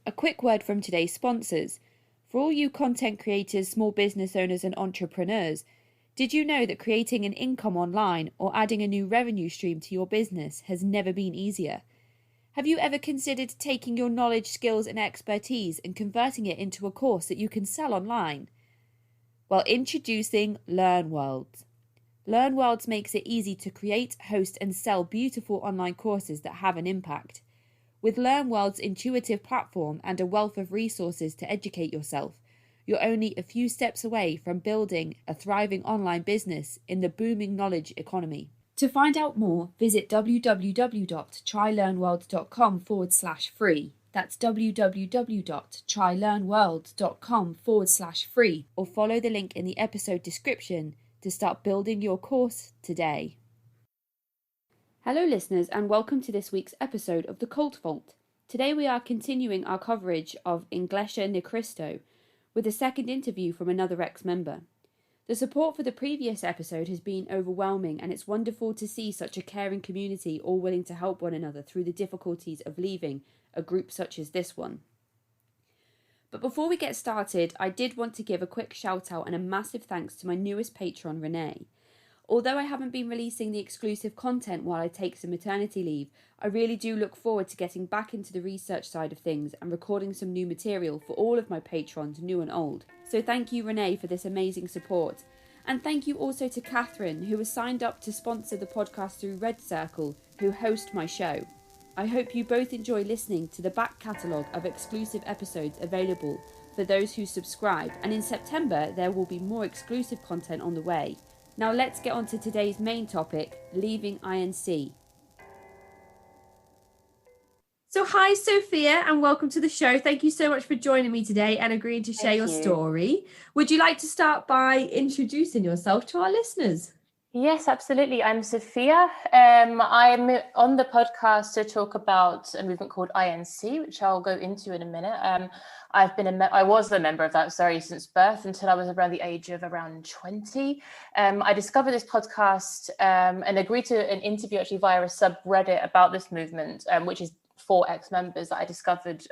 a quick word from today's sponsors. For all you content creators, small business owners and entrepreneurs, did you know that creating an income online or adding a new revenue stream to your business has never been easier? Have you ever considered taking your knowledge, skills and expertise and converting it into a course that you can sell online? Well, introducing LearnWorlds. LearnWorlds makes it easy to create, host and sell beautiful online courses that have an impact. With LearnWorld's intuitive platform and a wealth of resources to educate yourself, you're only a few steps away from building a thriving online business in the booming knowledge economy. To find out more, visit www.trylearnworld.com/free. That's www.trylearnworld.com/free, or follow the link in the episode description to start building your course today. Hello listeners, and welcome to this week's episode of The Cult Vault. Today we are continuing our coverage of Iglesia, Cristo with a second interview from another ex-member. The support for the previous episode has been overwhelming, and it's wonderful to see such a caring community all willing to help one another through the difficulties of leaving a group such as this one. But before we get started, I did want to give a quick shout out and a massive thanks to my newest patron, Renee. Although I haven't been releasing the exclusive content while I take some maternity leave, I really do look forward to getting back into the research side of things and recording some new material for all of my patrons, new and old. So thank you, Renee, for this amazing support. And thank you also to Catherine, who has signed up to sponsor the podcast through Red Circle, who host my show. I hope you both enjoy listening to the back catalogue of exclusive episodes available for those who subscribe, and in September there will be more exclusive content on the way. Now let's get on to today's main topic, leaving INC. So hi Sophia, and welcome to the show. Thank you so much for joining me today and agreeing to share your story. Would you like to start by introducing yourself to our listeners? Yes, absolutely. I'm Sophia. I'm on the podcast to talk about a movement called INC, which I'll go into in a minute. I was a member of that, since birth until I was around the age of around 20. I discovered this podcast and agreed to an interview actually via a subreddit about this movement, which is for ex-members, that I discovered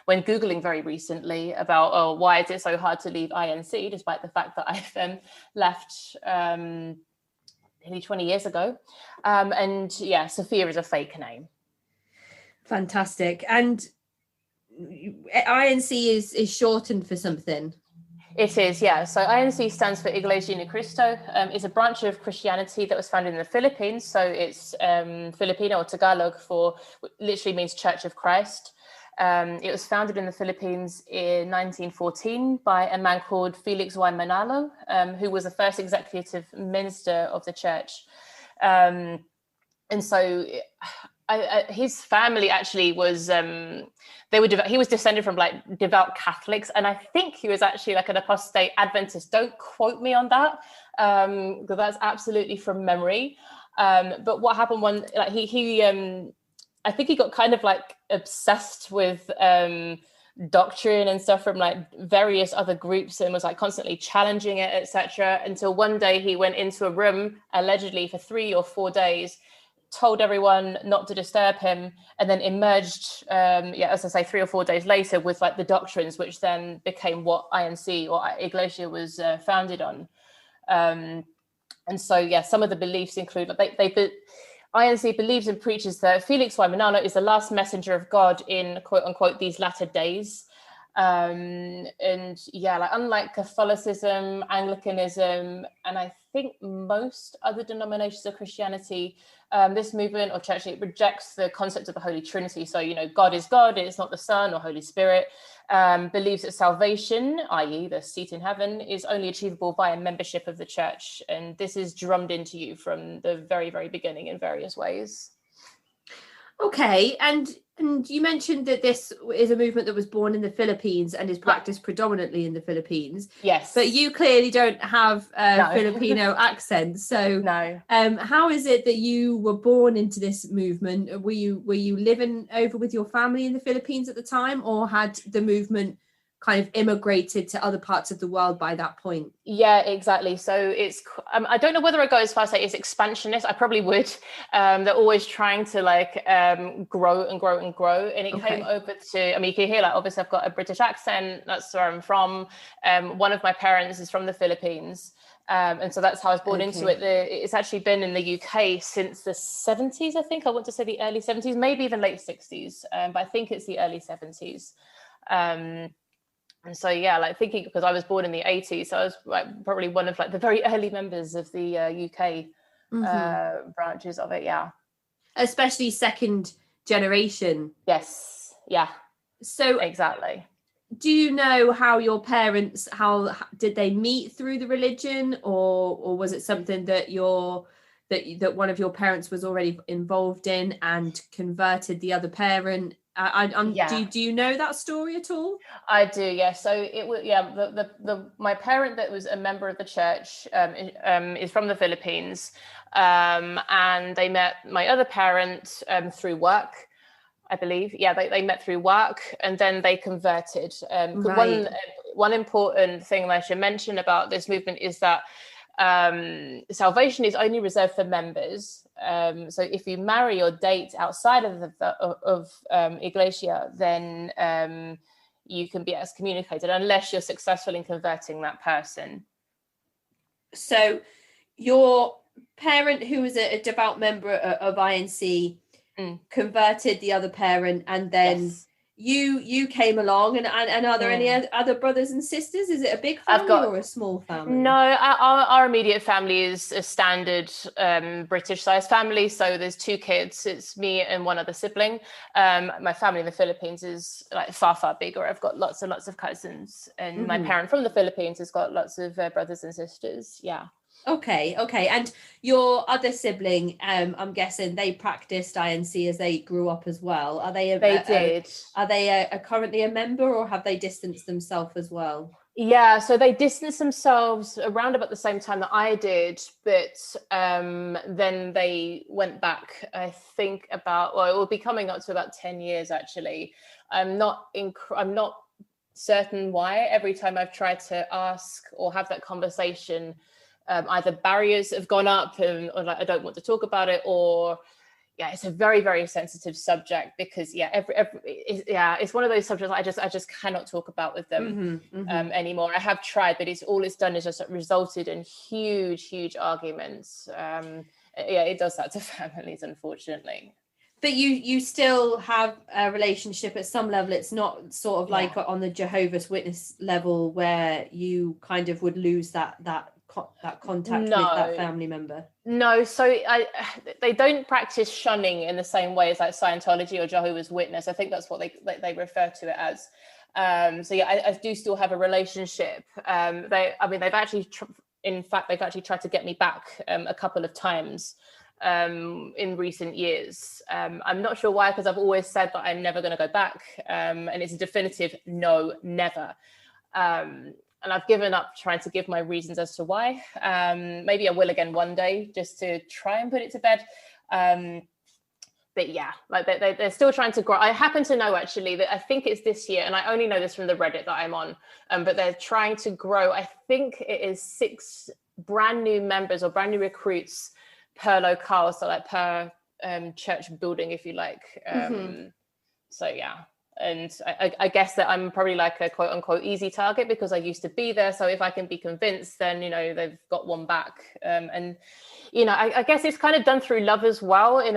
when Googling very recently about, why is it so hard to leave INC, despite the fact that I've left nearly 20 years ago. Sophia is a fake name. Fantastic. And INC is shortened for something? It is, yeah. So INC stands for Iglesia Cristo. It's a branch of Christianity that was founded in the Philippines. So it's Filipino or Tagalog for, literally means Church of Christ. It was founded in the Philippines in 1914 by a man called Felix Y. Manalo, who was the first executive minister of the church. His family actually was, he was descended from like devout Catholics. And I think he was actually like an apostate Adventist. Don't quote me on that, because that's absolutely from memory. But what happened I think he got kind of like obsessed with doctrine and stuff from like various other groups and was like constantly challenging it, etc. Until one day he went into a room, allegedly for 3 or 4 days, told everyone not to disturb him, and then emerged, as I say, 3 or 4 days later with like the doctrines, which then became what INC or Iglesia was founded on. Some of the beliefs include INC believes and preaches that Felix Y. Manalo is the last messenger of God in quote unquote these latter days. Unlike Catholicism, Anglicanism, and I think most other denominations of Christianity, this movement or church, it rejects the concept of the Holy Trinity. So, God is God, it's not the Son or Holy Spirit. Believes that salvation, i.e. the seat in heaven, is only achievable via membership of the church. And this is drummed into you from the very, very beginning in various ways. Okay, and you mentioned that this is a movement that was born in the Philippines and is practiced predominantly in the Philippines. Yes. But you clearly don't have a Filipino accent. So no. How is it that you were born into this movement? Were you living over with your family in the Philippines at the time, or had the movement kind of immigrated to other parts of the world by that point. Yeah, exactly. So it's, I don't know whether I go as far as say it's expansionist. I probably would. They're always trying to like grow and grow and grow. And it came over to, I mean, you can hear like, obviously I've got a British accent. That's where I'm from. One of my parents is from the Philippines. And so that's how I was born into it. It's actually been in the UK since the 70s, I think. I want to say the early 70s, maybe even late 60s. But I think it's the early 70s. And so, yeah, like thinking, because I was born in the 80s, so I was like probably one of like the very early members of the UK branches of it. Yeah. Especially second generation. Yes. Yeah. So exactly. Do you know how your parents, how did they meet through the religion, or was it something that that one of your parents was already involved in and converted the other parent? Do you know that story at all? I do, yeah. So it was, yeah. My parent that was a member of the church is from the Philippines, and they met my other parent through work, I believe. Yeah, they met through work, and then they converted. Right. One important thing I should mention about this movement is that salvation is only reserved for members. So if you marry or date outside of Iglesia, then you can be excommunicated unless you're successful in converting that person. So your parent, who was a devout member of INC, converted the other parent, and then you came along, and are there any other brothers and sisters? Is it a big family or a small family? No, our immediate family is a standard British sized family. So there's 2 kids. It's me and one other sibling. My family in the Philippines is like far bigger. I've got lots and lots of cousins, and my parent from the Philippines has got lots of brothers and sisters. Yeah. Okay. And your other sibling, I'm guessing they practiced INC as they grew up as well. Are they? Are they currently a member, or have they distanced themselves as well? Yeah, so they distanced themselves around about the same time that I did, but then they went back, I think it will be coming up to about 10 years actually. I'm not certain why. Every time I've tried to ask or have that conversation, either barriers have gone up or like I don't want to talk about it, or it's a very, very sensitive subject because it's one of those subjects I just cannot talk about with them anymore. I have tried, but it's done is just resulted in huge arguments. It does that to families, unfortunately. But you still have a relationship at some level. It's not sort of like on the Jehovah's Witness level where you kind of would lose that contact with that family member. No, so they don't practice shunning in the same way as like Scientology or Jehovah's Witness. I think that's what they refer to it as. I do still have a relationship. They've actually tried to get me back a couple of times in recent years. I'm not sure why, because I've always said that I'm never going to go back, and it's a definitive no, never. And I've given up trying to give my reasons as to why. Maybe I will again one day, just to try and put it to bed. But yeah, like they're still trying to grow. I happen to know actually that I think it's this year, and I only know this from the Reddit that I'm on, but they're trying to grow. I think it is 6 brand new members or brand new recruits per locale, so like per church building, if you like. So yeah. And I guess that I'm probably like a quote unquote easy target because I used to be there. So if I can be convinced, then, they've got one back. And, I guess it's kind of done through love as well in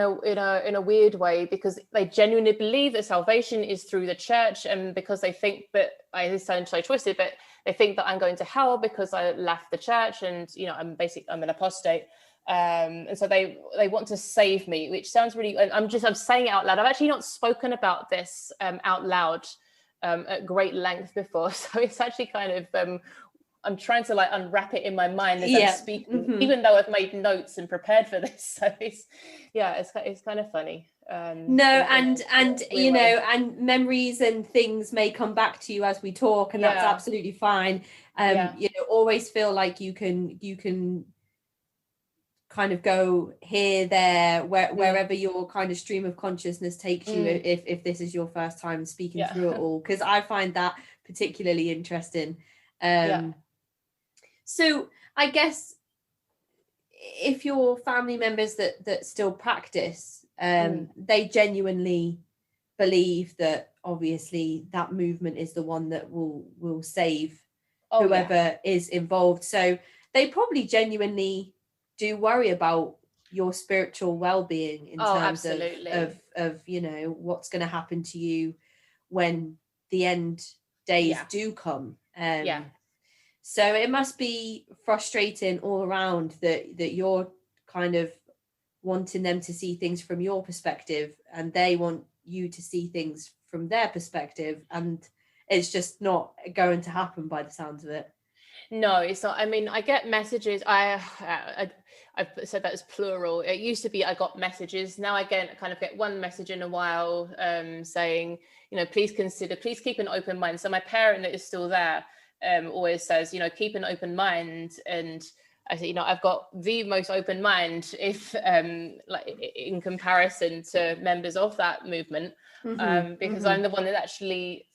a weird way, because they genuinely believe that salvation is through the church. And because they think that, this sounds so twisted, but they think that I'm going to hell because I left the church and, I'm an apostate. And so they want to save me, which sounds really, I'm saying it out loud. I've actually not spoken about this out loud at great length before. So it's actually kind of, I'm trying to like unwrap it in my mind as I'm speaking, even though I've made notes and prepared for this. So it's kind of funny. And memories and things may come back to you as we talk, and that's absolutely fine. Always feel like you can kind of go here, there, wherever your kind of stream of consciousness takes you, if this is your first time speaking through it all, because I find that particularly interesting. So I guess if your family members that still practice, they genuinely believe that obviously that movement is the one that will save whoever is involved, so they probably genuinely do worry about your spiritual well-being in terms of you know, what's going to happen to you when the end days do come. So it must be frustrating all around that you're kind of wanting them to see things from your perspective and they want you to see things from their perspective, and it's just not going to happen by the sounds of it. No, it's not. I mean, I get messages. I've said that as plural. It used to be I got messages. Now I kind of get one message in a while saying, you know, please keep an open mind. So my parent that is still there always says, you know, keep an open mind. And I say, you know, I've got the most open mind if like in comparison to members of that movement. Because I'm the one that actually,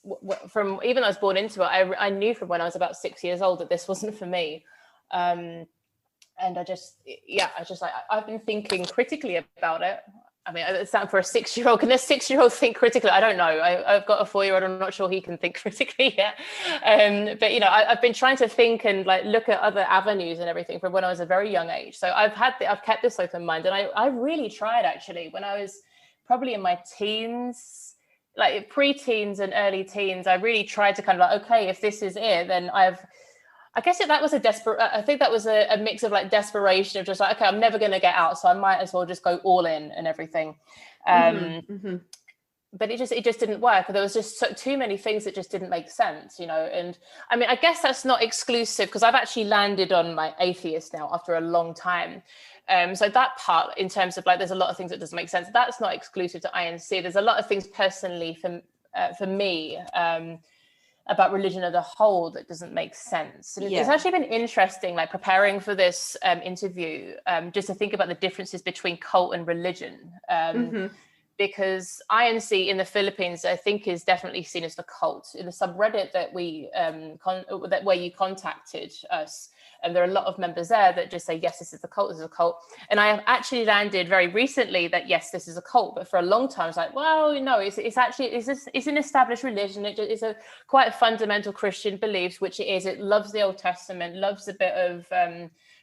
from even though I was born into it, I knew from when I was about 6 years old that this wasn't for me. And I've been thinking critically about it. I mean, it's not for a 6-year-old. Can a 6-year-old think critically? I don't know. I've got a 4-year-old. I'm not sure he can think critically yet. But, you know, I've been trying to think and like look at other avenues and everything from when I was a very young age. So I've kept this open mind. And I really tried actually when I was probably in my teens, like pre-teens and early teens. I really tried to kind of like, okay, if this is it, then I guess that was I think that was a mix of like desperation of just like, okay, I'm never going to get out, so I might as well just go all in and everything. But it just didn't work. There was just too many things that just didn't make sense, you know. And I mean, I guess that's not exclusive because I've actually landed on my atheist now after a long time. So that part, in terms of like, there's a lot of things that doesn't make sense. That's not exclusive to INC. There's a lot of things personally for me about religion as a whole that doesn't make sense. And it's actually been interesting, like preparing for this interview, just to think about the differences between cult and religion. Because INC in the Philippines, I think, is definitely seen as the cult. In the subreddit that where you contacted us, and there are a lot of members there that just say, yes, this is a cult, this is a cult. And I have actually landed very recently that, yes, this is a cult. But for a long time, it's like, well, no, it's an established religion. It's a quite fundamental Christian beliefs, which it is. It loves the Old Testament, loves a bit of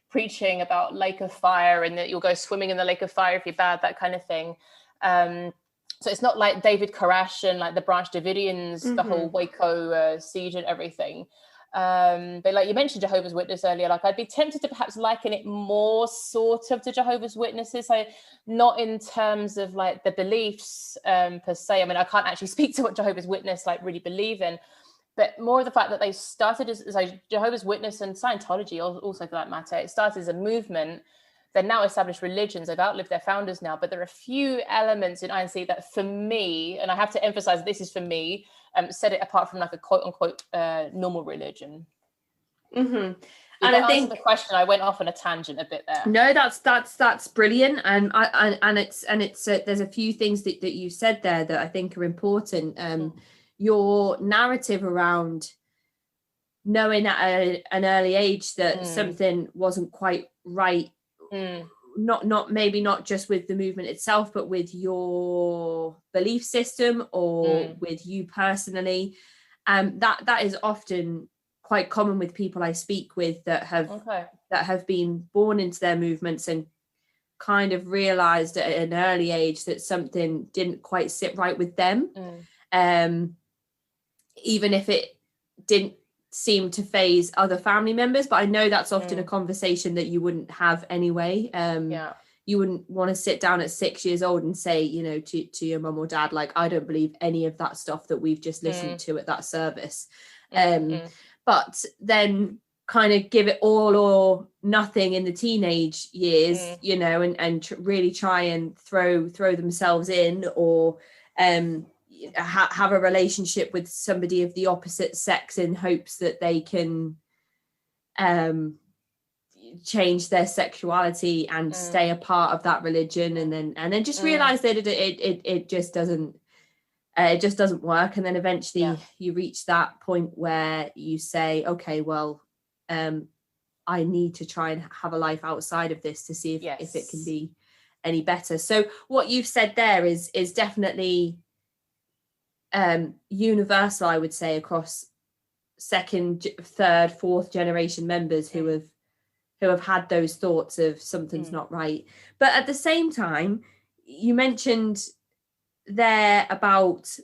preaching about lake of fire and that you'll go swimming in the lake of fire if you're bad, that kind of thing. So it's not like David Koresh and like the Branch Davidians, the whole Waco siege and everything. But like you mentioned Jehovah's Witness earlier, like I'd be tempted to perhaps liken it more sort of to Jehovah's Witnesses. So not in terms of like the beliefs per se. I mean, I can't actually speak to what Jehovah's Witness like really believe in, but more of the fact that they started as Jehovah's Witness and Scientology also for that matter, it started as a movement. They're now established religions. They've outlived their founders now, but there are a few elements in INC that for me, and I have to emphasize this is for me, set it apart from like a quote unquote normal religion. And I think the question, I went off on a tangent a bit there. No, that's brilliant. And it's there's a few things that you said there that I think are important. Your narrative around knowing at an early age that something wasn't quite right. Not just with the movement itself, but with your belief system or with you personally. That is often quite common with people I speak with that have been born into their movements and kind of realized at an early age that something didn't quite sit right with them. Even if it didn't seem to phase other family members, but I know that's often a conversation that you wouldn't have anyway. You wouldn't want to sit down at 6 years old and say, you know, to your mum or dad, like, I don't believe any of that stuff that we've just listened to at that service. But then kind of give it all or nothing in the teenage years, you know, and really try and throw themselves in, or have a relationship with somebody of the opposite sex in hopes that they can change their sexuality and stay a part of that religion, and then just realize that it just doesn't work. And then eventually you reach that point where you say, okay, well, I need to try and have a life outside of this to see if it can be any better. So what you've said there is definitely universal, I would say, across second, third, fourth generation members who have had those thoughts of something's not right. But at the same time, you mentioned there about,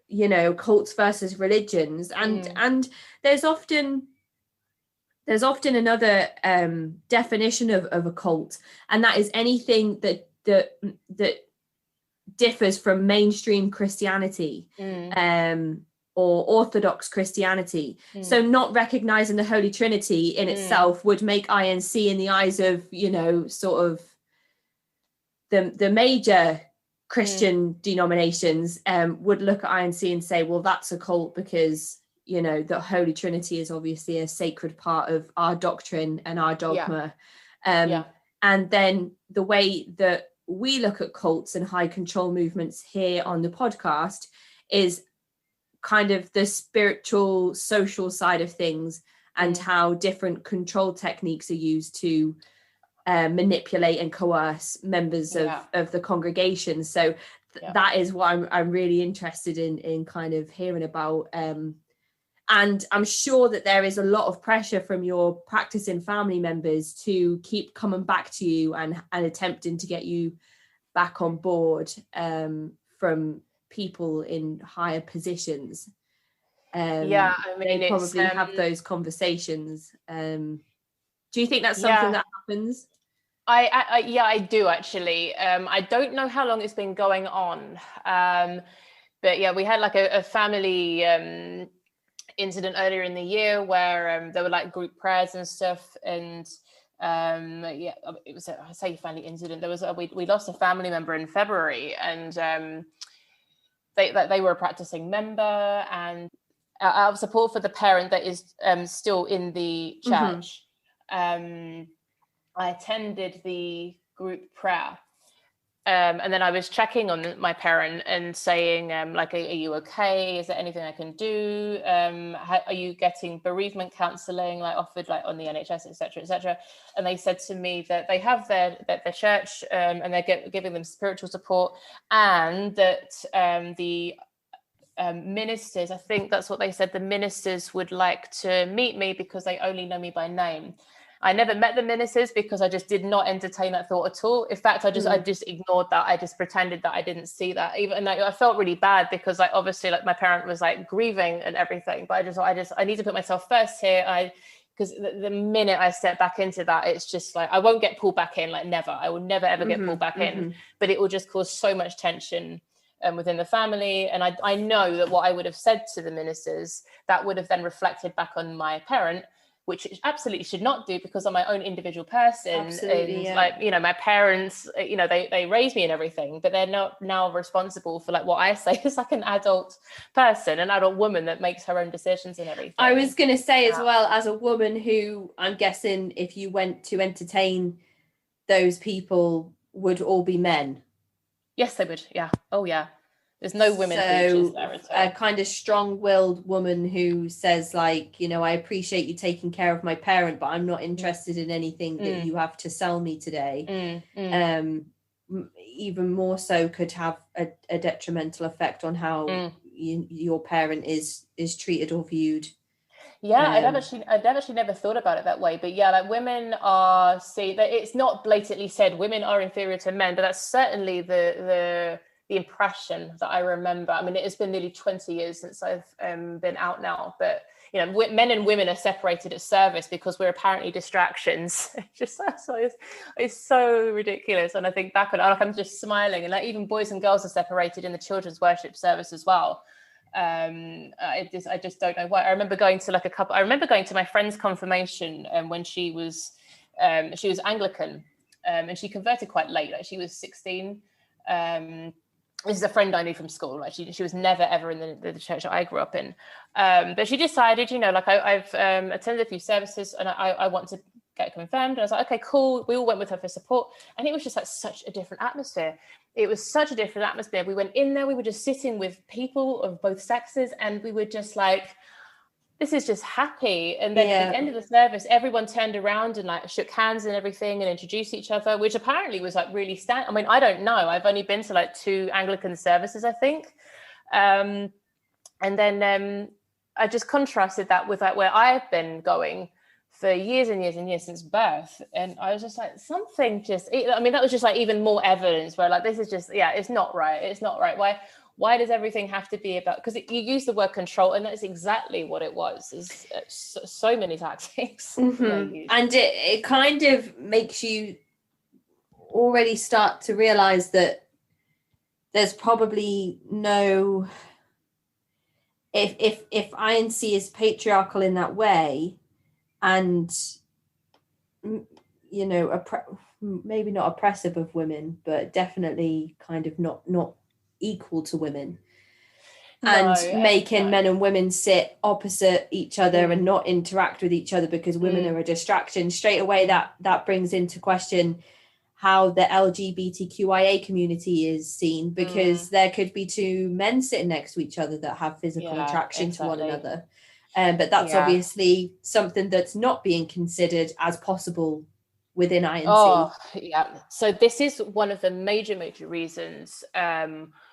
you know, cults versus religions, and there's often another definition of a cult, and that is anything that differs from mainstream Christianity or Orthodox Christianity. So not recognizing the Holy Trinity in itself would make INC, in the eyes of, you know, sort of the major Christian denominations, would look at INC and say, well, that's a cult because, you know, the Holy Trinity is obviously a sacred part of our doctrine and our dogma. And then the way that we look at cults and high control movements here on the podcast is kind of the spiritual, social side of things, and how different control techniques are used to manipulate and coerce members of the congregation. So that is what I'm really interested in kind of hearing about. And I'm sure that there is a lot of pressure from your practicing family members to keep coming back to you and attempting to get you back on board, from people in higher positions. I mean, they probably have those conversations. Do you think that's something that happens? I do actually. I don't know how long it's been going on, but we had like a family incident earlier in the year where there were like group prayers and stuff, and it was I say family incident. There was we lost a family member in February, and they were a practicing member, and out of support for the parent that is still in the church, I attended the group prayer. And then I was checking on my parent and saying, like, are you okay? Is there anything I can do? Are you getting bereavement counselling, like offered like on the NHS, et cetera, et cetera? And they said to me that they have their church, and they're giving them spiritual support, and that the ministers, I think that's what they said, the ministers would like to meet me because they only know me by name. I never met the ministers because I just did not entertain that thought at all. In fact, I just ignored that. I just pretended that I didn't see that. Even I felt really bad because, like, obviously, like my parent was like grieving and everything. But I need to put myself first here. Because the minute I step back into that, it's just like I won't get pulled back in. Like never, I will never ever get pulled back in. But it will just cause so much tension within the family. And I know that what I would have said to the ministers, that would have then reflected back on my parent, which it absolutely should not do, because I'm my own individual person. Absolutely, and like, you know, my parents, you know, they raised me and everything, but they're not now responsible for like what I say is like an adult person, an adult woman that makes her own decisions and everything. I was going to say as well, as a woman who, I'm guessing if you went to entertain those people, would all be men. Yes, they would. Yeah. Oh yeah. There's no women preachers there at all. A kind of strong-willed woman who says, like, you know, I appreciate you taking care of my parent, but I'm not interested in anything that you have to sell me today. Even more so could have a detrimental effect on how your parent is treated or viewed. Yeah, I'd actually never thought about it that way. But yeah, like women are it's not blatantly said women are inferior to men, but that's certainly the impression that I remember. I mean, it has been nearly 20 years since I've been out now, but you know, men and women are separated at service because we're apparently distractions. It's so ridiculous. And I think back on it, like I'm just smiling, and like even boys and girls are separated in the children's worship service as well. I just don't know why. I remember going to my friend's confirmation when she was Anglican, and she converted quite late. Like she was 16. This is a friend I knew from school, right? She was never ever in the church that I grew up in, but she decided, you know, like I've attended a few services and I want to get confirmed. And I was like, okay, cool. We all went with her for support. And it was just like such a different atmosphere. It was such a different atmosphere. We went in there, we were just sitting with people of both sexes, and we were just like, this is just happy. And then at the end of the service, everyone turned around and like shook hands and everything and introduced each other, which apparently was like really I mean, I don't know. I've only been to like 2 Anglican services, I think. And then I just contrasted that with like where I've been going for years and years and years since birth. And I was just like, something just, I mean, that was just like even more evidence where like, this is just, it's not right. It's not right. Why does everything have to be about, because you use the word control, and that's exactly what it was, is so many tactics. Mm-hmm. And it kind of makes you already start to realize that there's probably no, if INC is patriarchal in that way, and you know, maybe not oppressive of women, but definitely kind of not equal to women, and making men and women sit opposite each other and not interact with each other because women are a distraction, straight away that brings into question how the LGBTQIA community is seen, because there could be 2 men sitting next to each other that have physical attraction to one another, but that's obviously something that's not being considered as possible within INC. So this is one of the major reasons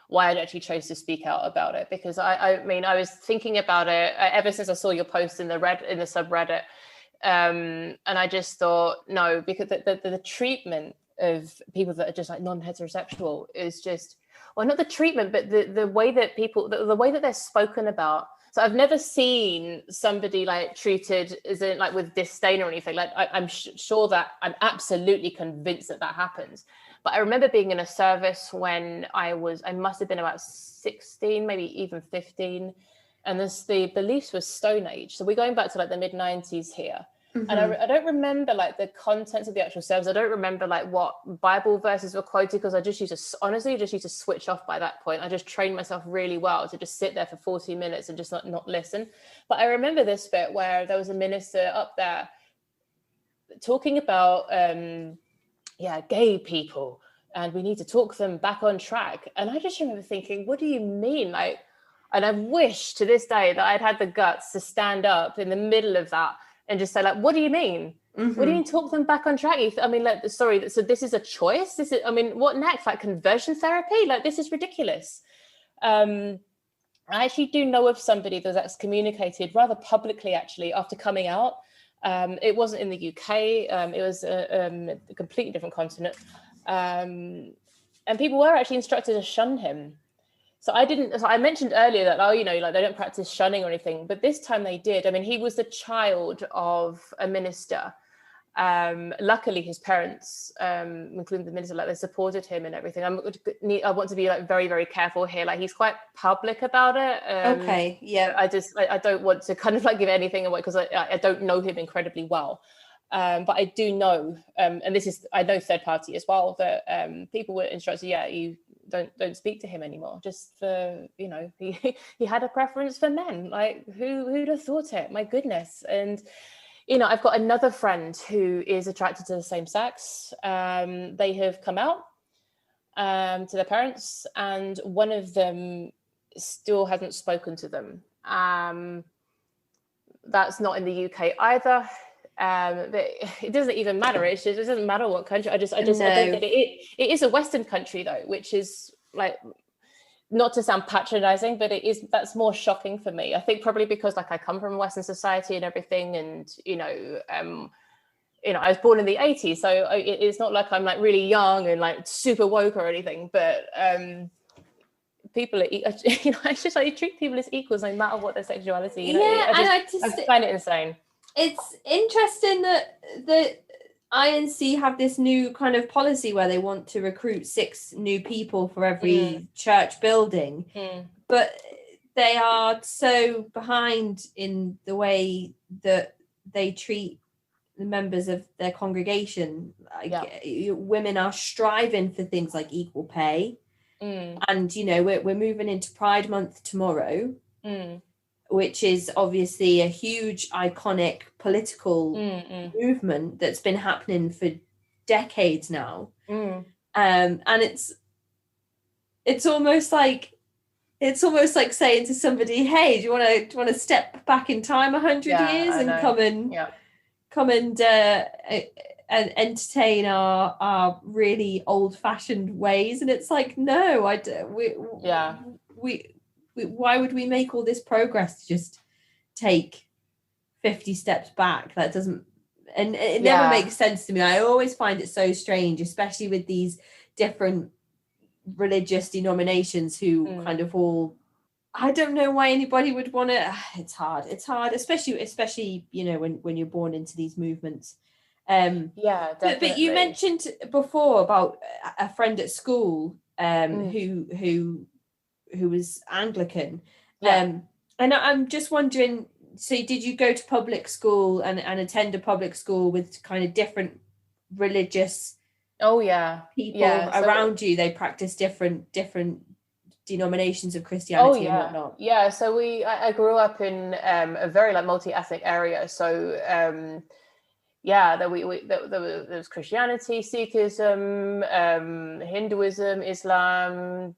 why I actually chose to speak out about it, because I mean, I was thinking about it ever since I saw your post in the subreddit, and I just thought, no, because the treatment of people that are just like non-heterosexual is just, well, not the treatment, but the way that people, the way that they're spoken about. So I've never seen somebody like treated as in like with disdain or anything. Like I'm sure that I'm absolutely convinced that happens. But I remember being in a service when I must have been about 16, maybe even 15. And the beliefs were Stone Age. So we're going back to like the mid-90s here. Mm-hmm. And I don't remember like the contents of the actual service. I don't remember like what Bible verses were quoted, because I just used to switch off by that point. I just trained myself really well to just sit there for 40 minutes and just not listen. But I remember this bit where there was a minister up there talking about gay people, and we need to talk them back on track. And I just remember thinking, what do you mean? Like, and I wish to this day that I'd had the guts to stand up in the middle of that and just say, like, what do you mean? Mm-hmm. What do you mean talk them back on track? I mean, like, sorry, so this is a choice? I mean, what next? Like conversion therapy? Like, this is ridiculous. I actually do know of somebody that was excommunicated rather publicly, actually, after coming out. It wasn't in the UK. It was a completely different continent. And people were actually instructed to shun him. So I mentioned earlier that, like they don't practice shunning or anything, but this time they did. I mean, he was the child of a minister. Luckily his parents, including the minister, like they supported him and everything. I want to be like very, very careful here. Like he's quite public about it. Okay. Yeah. I don't want to kind of like give anything away, because I don't know him incredibly well. But I do know, and I know third party as well, that people were instructed, you don't speak to him anymore, just for, he had a preference for men. Like who'd have thought it? My goodness. And I've got another friend who is attracted to the same sex. They have come out to their parents, and one of them still hasn't spoken to them. That's not in the UK either. But it doesn't even matter. It doesn't matter what country. I don't get it. It is a Western country though, which is like, not to sound patronizing, but that's more shocking for me. I think probably because like I come from Western society and everything, and I was born in the 80s, so it's not like I'm like really young and like super woke or anything, but people are, it's just like you treat people as equals no matter what their sexuality. I find it insane. It's interesting that the INC have this new kind of policy where they want to recruit 6 new people for every church building, but they are so behind in the way that they treat the members of their congregation. Women are striving for things like equal pay, and we're moving into Pride Month tomorrow. which is obviously a huge iconic political movement that's been happening for decades now. And it's almost like saying to somebody, hey, do you want to step back in time 100 years and come and entertain our really old-fashioned ways? And it's like, no, why would we make all this progress to just take 50 steps back? That doesn't, and it never makes sense to me. I always find it so strange, especially with these different religious denominations who kind of all, I don't know why anybody would want to. It's hard, especially when you're born into these movements. Definitely. But you mentioned before about a friend at school who was Anglican, and I'm just wondering, so did you go to public school and attend a public school with kind of different religious people around you? They practice different denominations of Christianity and whatnot. So I grew up in a very multi-ethnic area, so there was Christianity, Sikhism, Hinduism, Islam,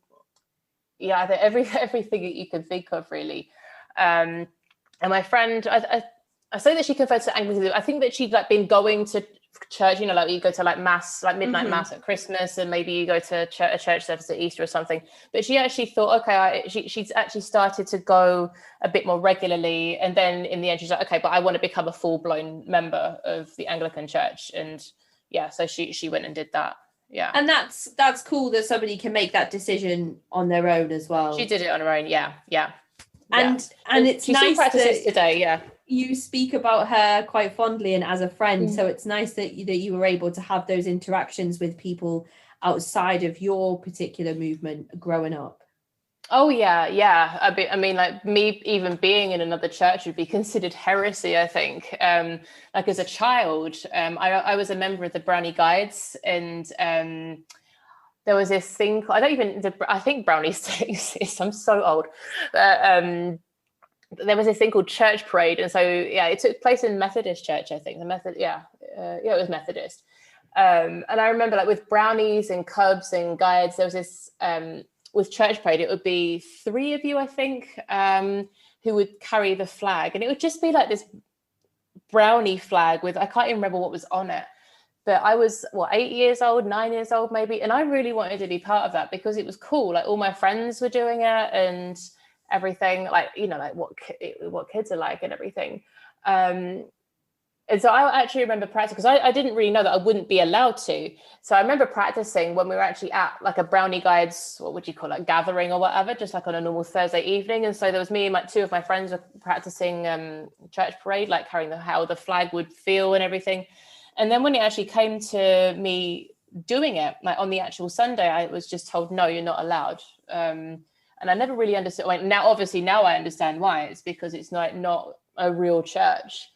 I think everything that you can think of, really. And my friend, I say that she converted to Anglicanism. I think that she'd been going to church, you go to mass, midnight mass at Christmas, and maybe you go to a church service at Easter or something. But she actually thought, she's actually started to go a bit more regularly, and then in the end she's like, okay, but I want to become a full-blown member of the Anglican Church. And so she went and did that. And that's cool that somebody can make that decision on their own as well. She did it on her own. And it's she nice practices today. You speak about her quite fondly and as a friend, so it's nice that you were able to have those interactions with people outside of your particular movement growing up. I mean, me even being in another church would be considered heresy, I think. As a child, I was a member of the Brownie Guides, and there was this thing, I think Brownie still exists, I'm so old. There was this thing called Church Parade, and so it took place in Methodist Church, I think. It was Methodist. And I remember with Brownies and Cubs and Guides, there was this with Church Parade, it would be 3 of you, I think, who would carry the flag, and it would just be this brownie flag with, I can't even remember what was on it, but I was 8 years old, 9 years old maybe, and I really wanted to be part of that because it was cool. All my friends were doing it and everything, what kids are like and everything. And so I actually remember practicing, because I didn't really know that I wouldn't be allowed to. So I remember practicing when we were actually at a Brownie Guides, what would you call it, gathering or whatever, just on a normal Thursday evening. And so there was me and 2 of my friends were practicing Church Parade, carrying how the flag would feel and everything. And then when it actually came to me doing it, on the actual Sunday, I was just told, no, you're not allowed. And I never really understood. Now I understand why. It's because it's not a real church.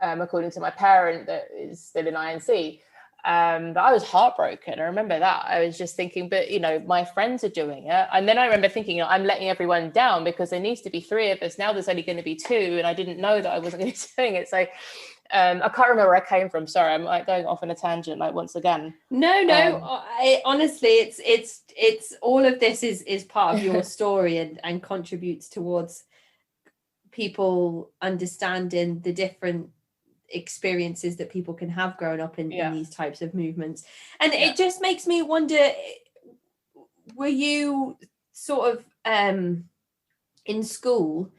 According to my parent that is still in INC. But I was heartbroken. I remember that. I was just thinking, but, my friends are doing it. And then I remember thinking, I'm letting everyone down because there needs to be 3 of us. Now there's only going to be 2. And I didn't know that I wasn't going to be doing it. So I can't remember where I came from. Sorry, I'm going off on a tangent once again. No. Honestly, it's all of this is part of your story and contributes towards people understanding the different experiences that people can have growing up in these types of movements. And it just makes me wonder, were you sort of in school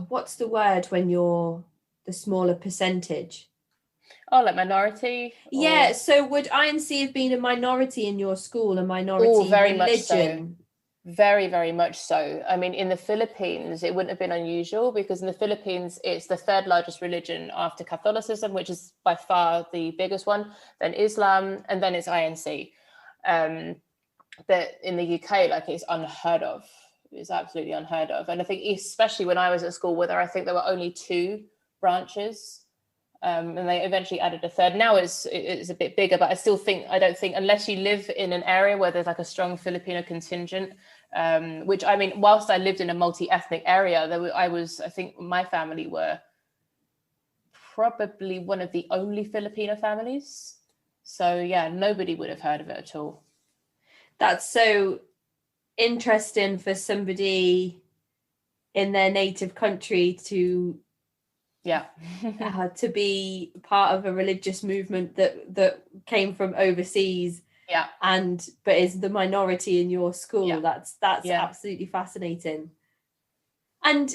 what's the word when you're the smaller percentage? Minority? So would INC have been a minority in your school, a minority very religion? Much so. Very, very much so. I mean, in the Philippines, it wouldn't have been unusual because in the Philippines, it's the 3rd largest religion after Catholicism, which is by far the biggest one, then Islam, and then it's INC. But in the UK, it's unheard of. It's absolutely unheard of. And I think especially when I was at school I think there were only 2 branches. And they eventually added a 3rd. Now it's a bit bigger, but I don't think unless you live in an area where there's a strong Filipino contingent, which, I mean, whilst I lived in a multi-ethnic area, I think my family were probably one of the only Filipino families. So yeah, nobody would have heard of it at all. That's so interesting for somebody in their native country to to be part of a religious movement that came from overseas, but is the minority in your school. That's absolutely fascinating. And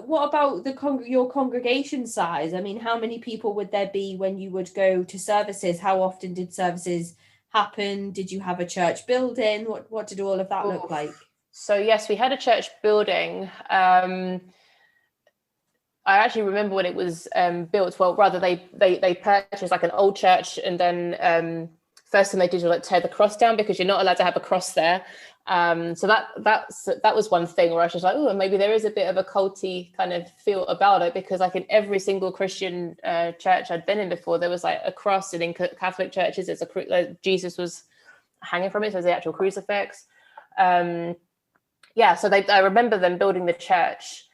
what about your congregation size? I mean, how many people would there be when you would go to services? How often did services happen? Did you have a church building? What did all of that look like? So yes, we had a church building. I actually remember when it was built. Well, rather they purchased like an old church, and then first thing they did was like tear the cross down, because you're not allowed to have a cross there. So that was one thing where I was just like, oh, maybe there is a bit of a culty kind of feel about it, because like in every single Christian church I'd been in before, there was like a cross, and in Catholic churches, it's Jesus was hanging from it, so it's the actual crucifix. So I remember them building the church.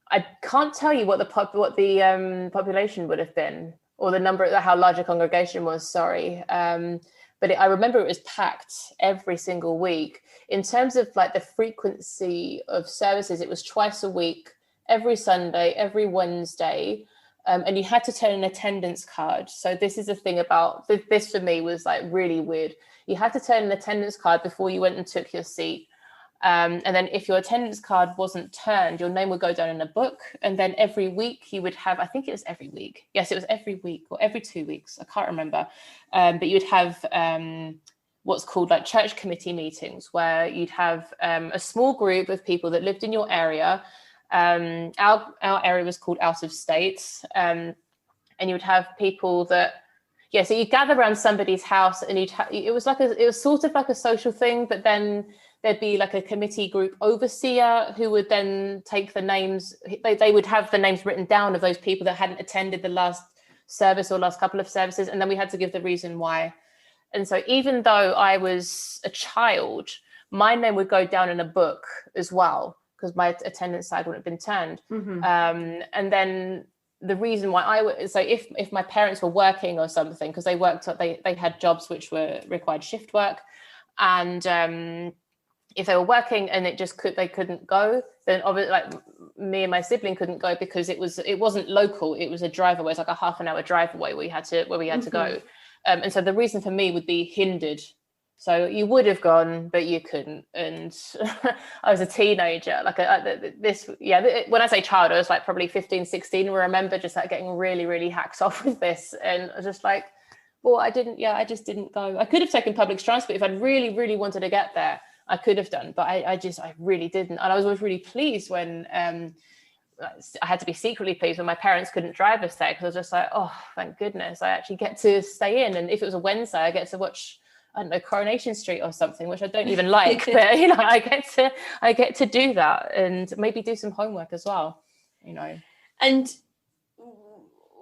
I can't tell you what the population would have been, or the number, how large a congregation was. Sorry. But I remember it was packed every single week. In terms of like the frequency of services, it was twice a week, every Sunday, every Wednesday. And you had to turn an attendance card. So this is the thing about this for me was like really weird. You had to turn an attendance card before you went and took your seat. And then if your attendance card wasn't turned, your name would go down in a book. And then every week you would have, I think it was every week. Yes, it was every week or every 2 weeks. I can't remember. But you'd have what's called like church committee meetings, where you'd have a small group of people that lived in your area. Our area was called Out of State. And you would have people that, so you gather around somebody's house, and it was sort of like a social thing, but then there'd be like a committee group overseer who would then take the names. They would have the names written down of those people that hadn't attended the last service or last couple of services. And then we had to give the reason why. And so even though I was a child, my name would go down in a book as well, because my attendance side wouldn't have been turned. Mm-hmm. And then the reason why so if my parents were working or something, because they had jobs which required shift work, and if they were working and they couldn't go, then obviously like me and my sibling couldn't go, because it wasn't local. It was a drive away. It's like a half an hour drive away where we had to go. And so the reason for me would be hindered. So you would have gone, but you couldn't. And I was a teenager, when I say child, I was like probably 15, 16. I remember just like getting really, really hacked off with this. And I was just like, well, I just didn't go. I could have taken public transport if I'd really, really wanted to get there. I could have done, but I really didn't. And I was always really pleased when I had to be secretly pleased when my parents couldn't drive us there, because I was just like, oh, thank goodness, I actually get to stay in. And if it was a Wednesday, I get to watch, I don't know, Coronation Street or something, which I don't even like, but I get to do that, and maybe do some homework as well, And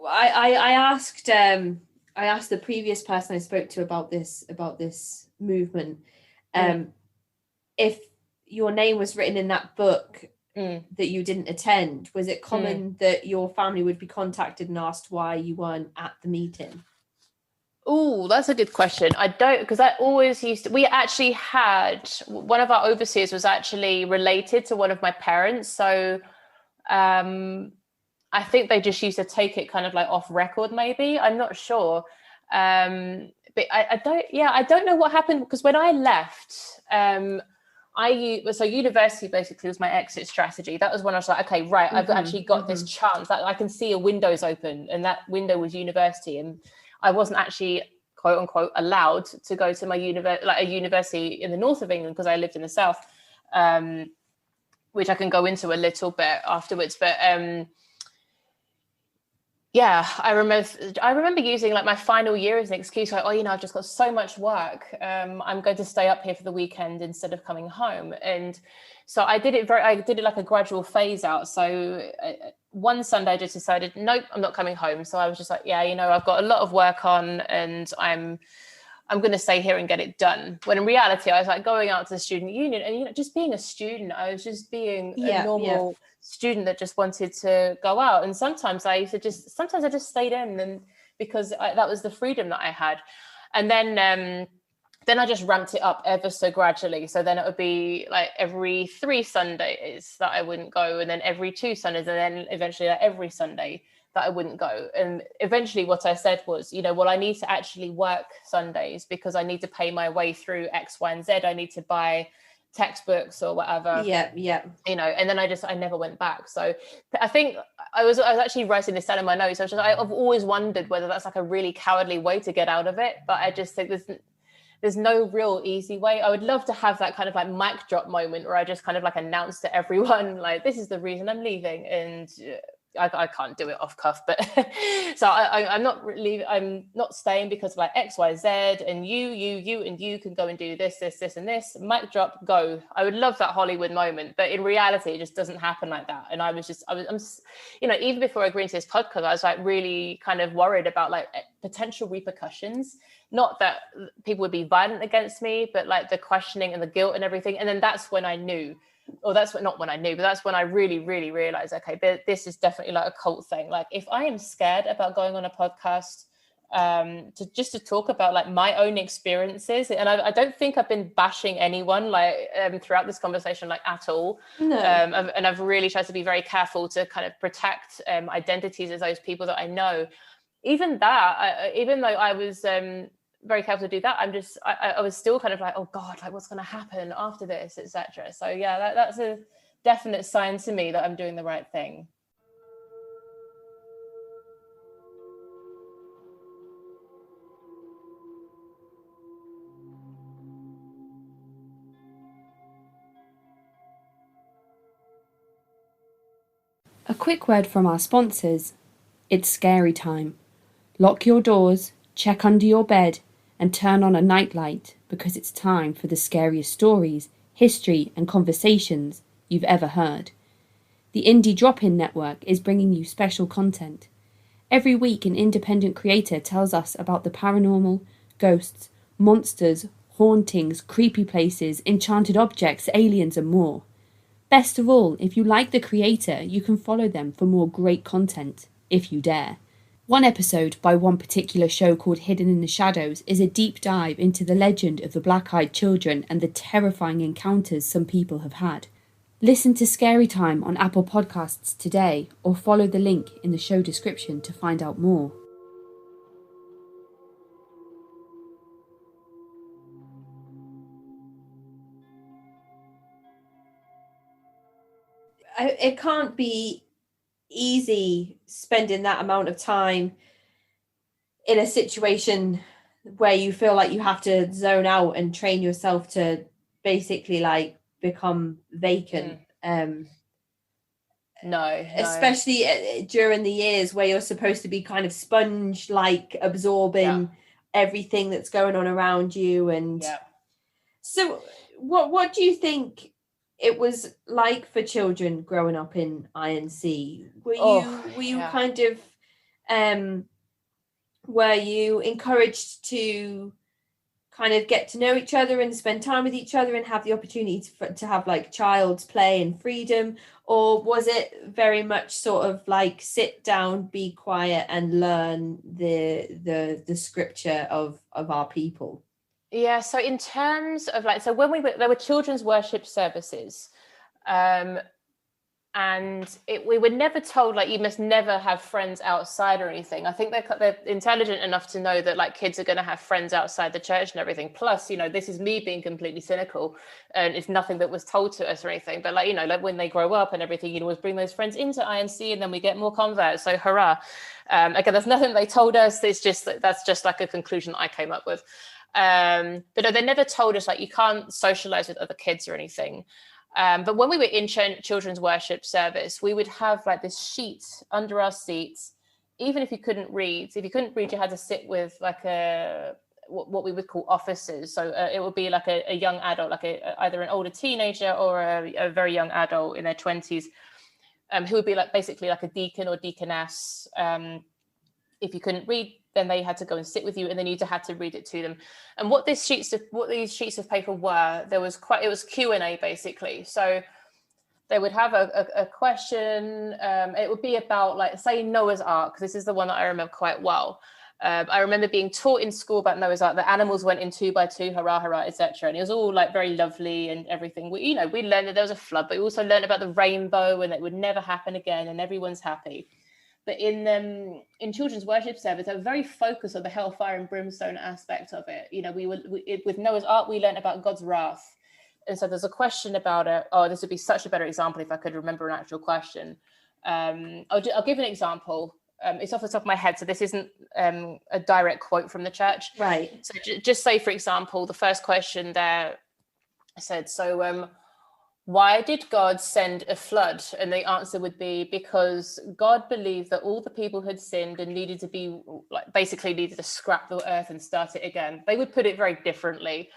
I asked the previous person I spoke to about this movement, if your name was written in that book that you didn't attend, was it common that your family would be contacted and asked why you weren't at the meeting? Oh, that's a good question. I don't, because I always we actually had, one of our overseers was actually related to one of my parents. So I think they just used to take it kind of like off record, maybe. I'm not sure. But I don't know what happened, because when I left, so university basically was my exit strategy. That was when I was like, okay, right, I've actually got this chance that I can see a window's open, and that window was university. And I wasn't actually, quote unquote, allowed to go to my a university in the north of England, because I lived in the south, which I can go into a little bit afterwards. But I remember using like my final year as an excuse, like, I've just got so much work. I'm going to stay up here for the weekend instead of coming home. And so I did it like a gradual phase out. So one Sunday I just decided, nope, I'm not coming home. So I was just like, I've got a lot of work on, and I'm I'm going to stay here and get it done. When in reality, I was like going out to the student union and, you know, just being a student, I was just being a normal student that just wanted to go out. And sometimes I just stayed in, and because that was the freedom that I had. And then I just ramped it up ever so gradually. So then it would be like every 3 Sundays that I wouldn't go, and then every 2 Sundays, and then eventually like every Sunday that I wouldn't go. And eventually what I said was, you know, well, I need to actually work Sundays because I need to pay my way through X, Y, and Z. I need to buy textbooks or whatever. Yeah. You know, and then I never went back. So I think I was actually writing this down in my notes. I've always wondered whether that's like a really cowardly way to get out of it. But I just think there's no real easy way. I would love to have that kind of like mic drop moment where I just kind of like announce to everyone, like, this is the reason I'm leaving. And I can't do it off cuff, but so I'm not staying because of like X, Y, Z, and you can go and do this, and this. Mic drop, go. I would love that Hollywood moment, but in reality, it just doesn't happen like that. And I'm, you know, even before I agreed to this podcast, I was like really kind of worried about like potential repercussions. Not that people would be violent against me, but like the questioning and the guilt and everything. And then that's when I knew. Or that's not when I knew, but that's when I really, really realized, okay, this is definitely like a cult thing. Like if I am scared about going on a podcast to talk about like my own experiences, and I don't think I've been bashing anyone like throughout this conversation like at all. No. And I've really tried to be very careful to kind of protect identities of those people that I know. Even that, even though I was very careful to do that, I was still kind of like, oh God, like what's going to happen after this, etc. So yeah, that's a definite sign to me that I'm doing the right thing. A quick word from our sponsors. It's scary time. Lock your doors, check under your bed, and turn on a nightlight because it's time for the scariest stories, history, and conversations you've ever heard. The Indie Drop-In Network is bringing you special content. Every week, an independent creator tells us about the paranormal, ghosts, monsters, hauntings, creepy places, enchanted objects, aliens, and more. Best of all, if you like the creator, you can follow them for more great content, if you dare. One episode by one particular show called Hidden in the Shadows is a deep dive into the legend of the black-eyed children and the terrifying encounters some people have had. Listen to Scary Time on Apple Podcasts today, or follow the link in the show description to find out more. It can't be easy spending that amount of time in a situation where you feel like you have to zone out and train yourself to basically like become vacant. No. Especially during the years where you're supposed to be kind of sponge, like absorbing everything that's going on around you. And so what do you think it was like for children growing up in INC? Were you kind of were you encouraged to kind of get to know each other and spend time with each other and have the opportunity to have like child's play and freedom, or was it very much sort of like sit down, be quiet, and learn the scripture of our people? Yeah, so in terms of like, so when there were children's worship services, and we were never told like you must never have friends outside or anything. I think they're intelligent enough to know that like kids are going to have friends outside the church and everything. Plus, you know, this is me being completely cynical, and it's nothing that was told to us or anything. But like, you know, like when they grow up and everything, you always bring those friends into INC, and then we get more converts. So hurrah! Again, there's nothing they told us. It's just that's just like a conclusion that I came up with. But no, they never told us like you can't socialize with other kids or anything. But when we were in children's worship service, we would have like this sheet under our seats. Even if you couldn't read, you had to sit with like what we would call officers. So it would be like a young adult, like either an older teenager or a very young adult in their 20s, who would be like basically like a deacon or deaconess. If you couldn't read, then they had to go and sit with you, and then you had to read it to them. And what these sheets of paper were, it was Q&A basically. So they would have a question. It would be about, like, say, Noah's Ark, because this is the one that I remember quite well. I remember being taught in school about Noah's Ark. The animals went in 2 by 2, hurrah, hurrah, etc. And it was all like very lovely and everything. We learned that there was a flood, but we also learned about the rainbow and that it would never happen again, and everyone's happy. But in children's worship service, they were very focused on the hellfire and brimstone aspect of it. With Noah's Ark, we learned about God's wrath. And so there's a question about it. Oh, this would be such a better example if I could remember an actual question. I'll give an example. It's off the top of my head, so this isn't a direct quote from the church. Right. So just say, for example, the first question there said, so why did God send a flood? And the answer would be because God believed that all the people had sinned and needed to scrap the earth and start it again. They would put it very differently.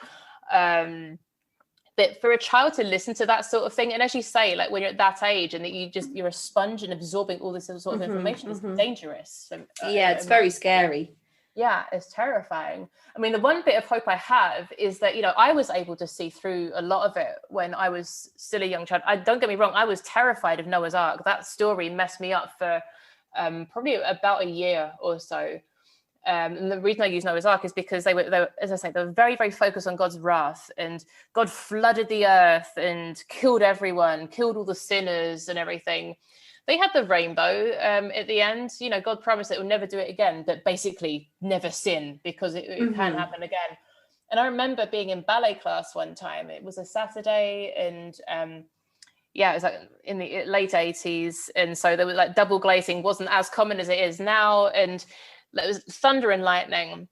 But for a child to listen to that sort of thing, and as you say, like when you're at that age and that you're a sponge and absorbing all this sort of information, it's dangerous. It's very scary. Yeah, it's terrifying. I mean, the one bit of hope I have is that, I was able to see through a lot of it when I was still a young child. Don't get me wrong, I was terrified of Noah's Ark. That story messed me up for probably about a year or so. And the reason I use Noah's Ark is because they were, as I say, they were very, very focused on God's wrath, and God flooded the earth and killed everyone, killed all the sinners and everything. They had the rainbow at the end. God promised that it would never do it again, but basically never sin, because it can happen again. And I remember being in ballet class one time. It was a Saturday, and it was like in the late 80s. And so there was like double glazing wasn't as common as it is now. And there was thunder and lightning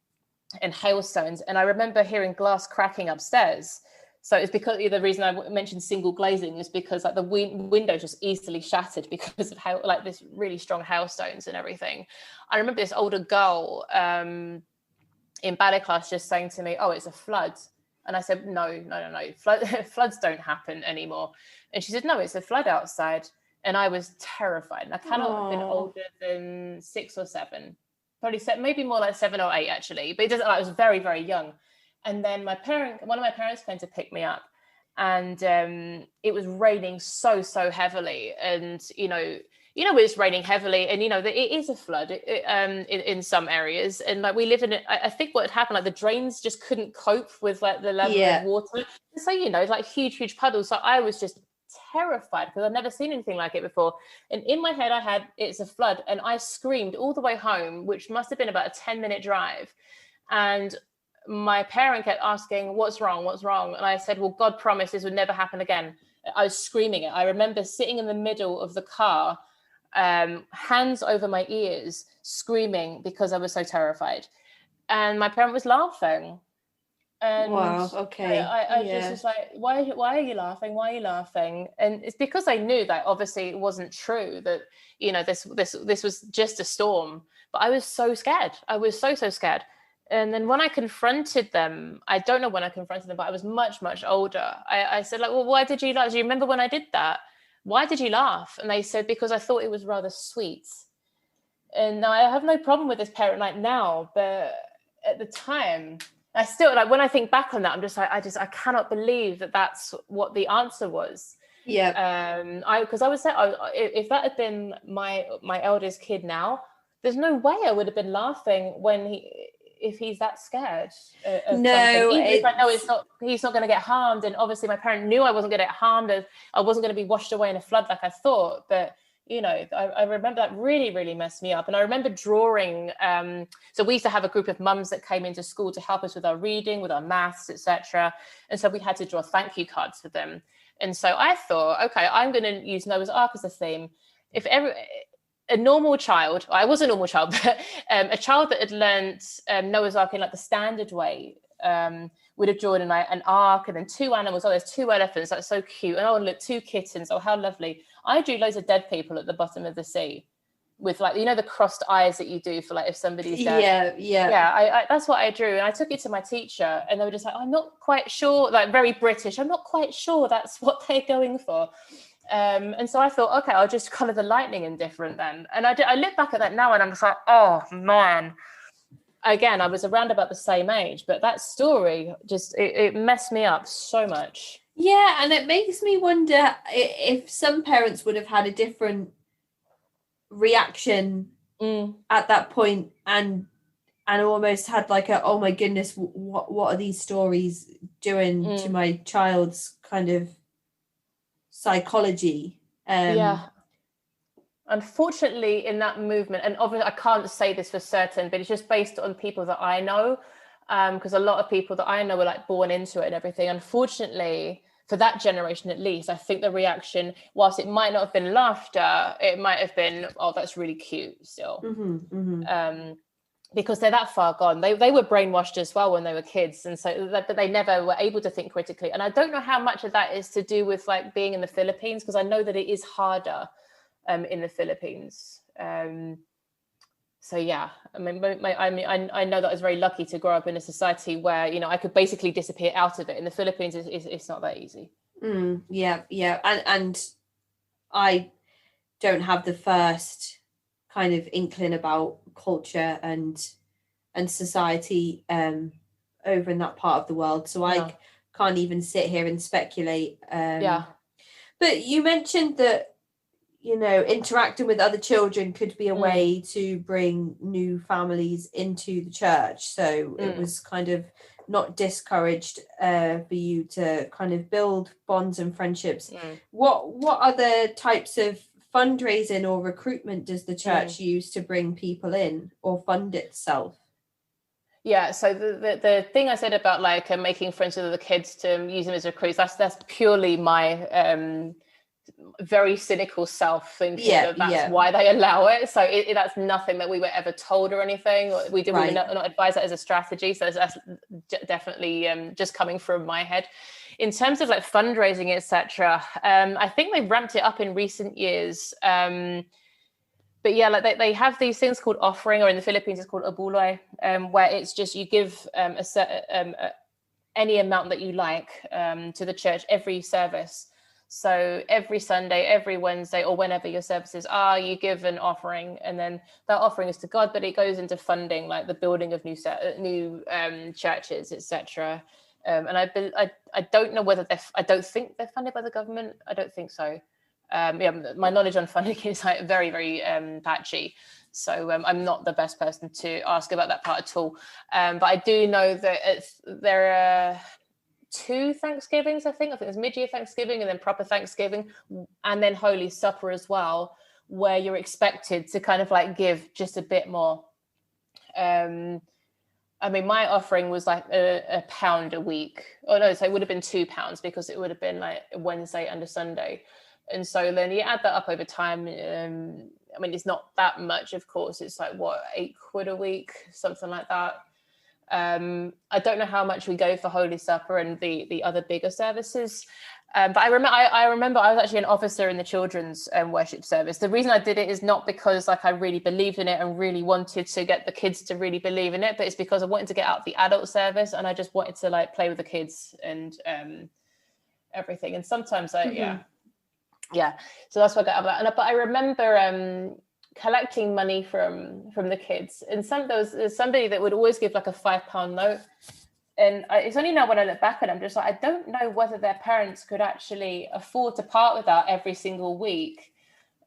and hailstones. And I remember hearing glass cracking upstairs. So it's because the reason I mentioned single glazing is because like the window just easily shattered because of how like this really strong hailstones and everything. I remember this older girl in ballet class just saying to me, "Oh, it's a flood." And I said, no. Floods don't happen anymore. And she said, "No, it's a flood outside." And I was terrified. And I cannot have been older than 6 or 7. Probably maybe more like 7 or 8 actually. But I was very, very young. And then one of my parents came to pick me up, and it was raining so heavily. And it's raining heavily, and it is a flood in some areas. And like we live in it, I think what had happened, like the drains just couldn't cope with like the level of water. And so like huge puddles. So I was just terrified because I'd never seen anything like it before. And in my head I had, it's a flood, and I screamed all the way home, which must have been about a 10-minute drive. And my parent kept asking, what's wrong? And I said, well, God promised this would never happen again. I was screaming it. I remember sitting in the middle of the car, hands over my ears, screaming because I was so terrified. And my parent was laughing. And wow, okay. I just was like, why are you laughing? Why are you laughing? And it's because I knew that obviously it wasn't true, that this was just a storm. But I was so scared. I was so scared. And then when I confronted them, I don't know when I confronted them, but I was much older. I said, like, well, why did you laugh? Do you remember when I did that? Why did you laugh? And they said, because I thought it was rather sweet. And now I have no problem with this parent like now, but at the time, I still, like, when I think back on that, I'm just like, I cannot believe that that's what the answer was. Yeah. Because I would say, if that had been my eldest kid now, there's no way I would have been laughing if he's that scared of something. Even if I know he's not going to get harmed. And obviously my parent knew I wasn't going to get harmed, and I wasn't going to be washed away in a flood like I thought. But I remember that really messed me up. And I remember drawing, so we used to have a group of mums that came into school to help us with our reading, with our maths, etc. And so we had to draw thank you cards for them. And so I thought, okay, I'm going to use Noah's Ark as a theme. If a normal child, I was a normal child, but a child that had learned Noah's Ark in like the standard way would have drawn an ark and then 2 animals. Oh, there's 2 elephants. That's so cute. And look, 2 kittens. Oh, how lovely. I drew loads of dead people at the bottom of the sea with like, the crossed eyes that you do for like if somebody's dead. Yeah. That's what I drew. And I took it to my teacher, and they were just like, I'm not quite sure, like very British. I'm not quite sure that's what they're going for. And so I thought, okay, I'll just colour the lightning in different then. And I look back at that now, and I'm just like, oh man, again, I was around about the same age, but that story just, it messed me up so much. Yeah, and it makes me wonder if some parents would have had a different reaction at that point, and almost had like a, oh my goodness, what are these stories doing to my child's kind of psychology? Yeah. Unfortunately, in that movement, and obviously I can't say this for certain, but it's just based on people that I know, because a lot of people that I know were like born into it and everything. Unfortunately, for that generation at least, I think the reaction, whilst it might not have been laughter, it might have been, oh, that's really cute still. Because they're that far gone. They were brainwashed as well when they were kids, and so that they never were able to think critically. And I don't know how much of that is to do with like being in the Philippines, because I know that it is harder in the Philippines. So yeah, I mean, I know that I was very lucky to grow up in a society where, you know, I could basically disappear out of it. In the Philippines, it's not that easy. Yeah, and I don't have the first kind of inkling about culture and society over in that part of the world, so I can't even sit here and speculate. But you mentioned that, you know, interacting with other children could be a way to bring new families into the church, so it was kind of not discouraged for you to kind of build bonds and friendships. What other types of fundraising or recruitment does the church use to bring people in or fund itself? Yeah, so the thing I said about like making friends with the kids to use them as recruits, that's purely my very cynical self thinking that's why they allow it. So that's nothing that we were ever told or anything. We were not advised that as a strategy. So that's definitely just coming from my head. In terms of like fundraising, etc., I think they've ramped it up in recent years. But yeah, like they have these things called offering, or in the Philippines it's called abuloy, where it's just you give any amount that you like to the church every service. So every Sunday, every Wednesday, or whenever your services are, you give an offering, and then that offering is to God, but it goes into funding like the building of new churches, etc. And I don't know whether I don't think they're funded by the government. I don't think so. My knowledge on funding is like very, very patchy. So I'm not the best person to ask about that part at all. But I do know that there are 2 Thanksgivings, I think there's mid-year Thanksgiving and then proper Thanksgiving, and then Holy Supper as well, where you're expected to kind of like give just a bit more. I mean, my offering was like £1 a week. Oh no, so it would have been £2 because it would have been like a Wednesday and a Sunday. And so then you add that up over time. I mean, it's not that much, of course. It's like, what, £8 a week, something like that. I don't know how much we go for Holy Supper and the other bigger services. But I remember I was actually an officer in the children's worship service. The reason I did it is not because like I really believed in it and really wanted to get the kids to really believe in it, but it's because I wanted to get out the adult service, and I just wanted to like play with the kids and everything. And sometimes so that's what I got out of that. But I remember collecting money from the kids, and there was somebody that would always give like a £5 note, and it's only now when I look back at it, I'm just like, I don't know whether their parents could actually afford to part with that every single week,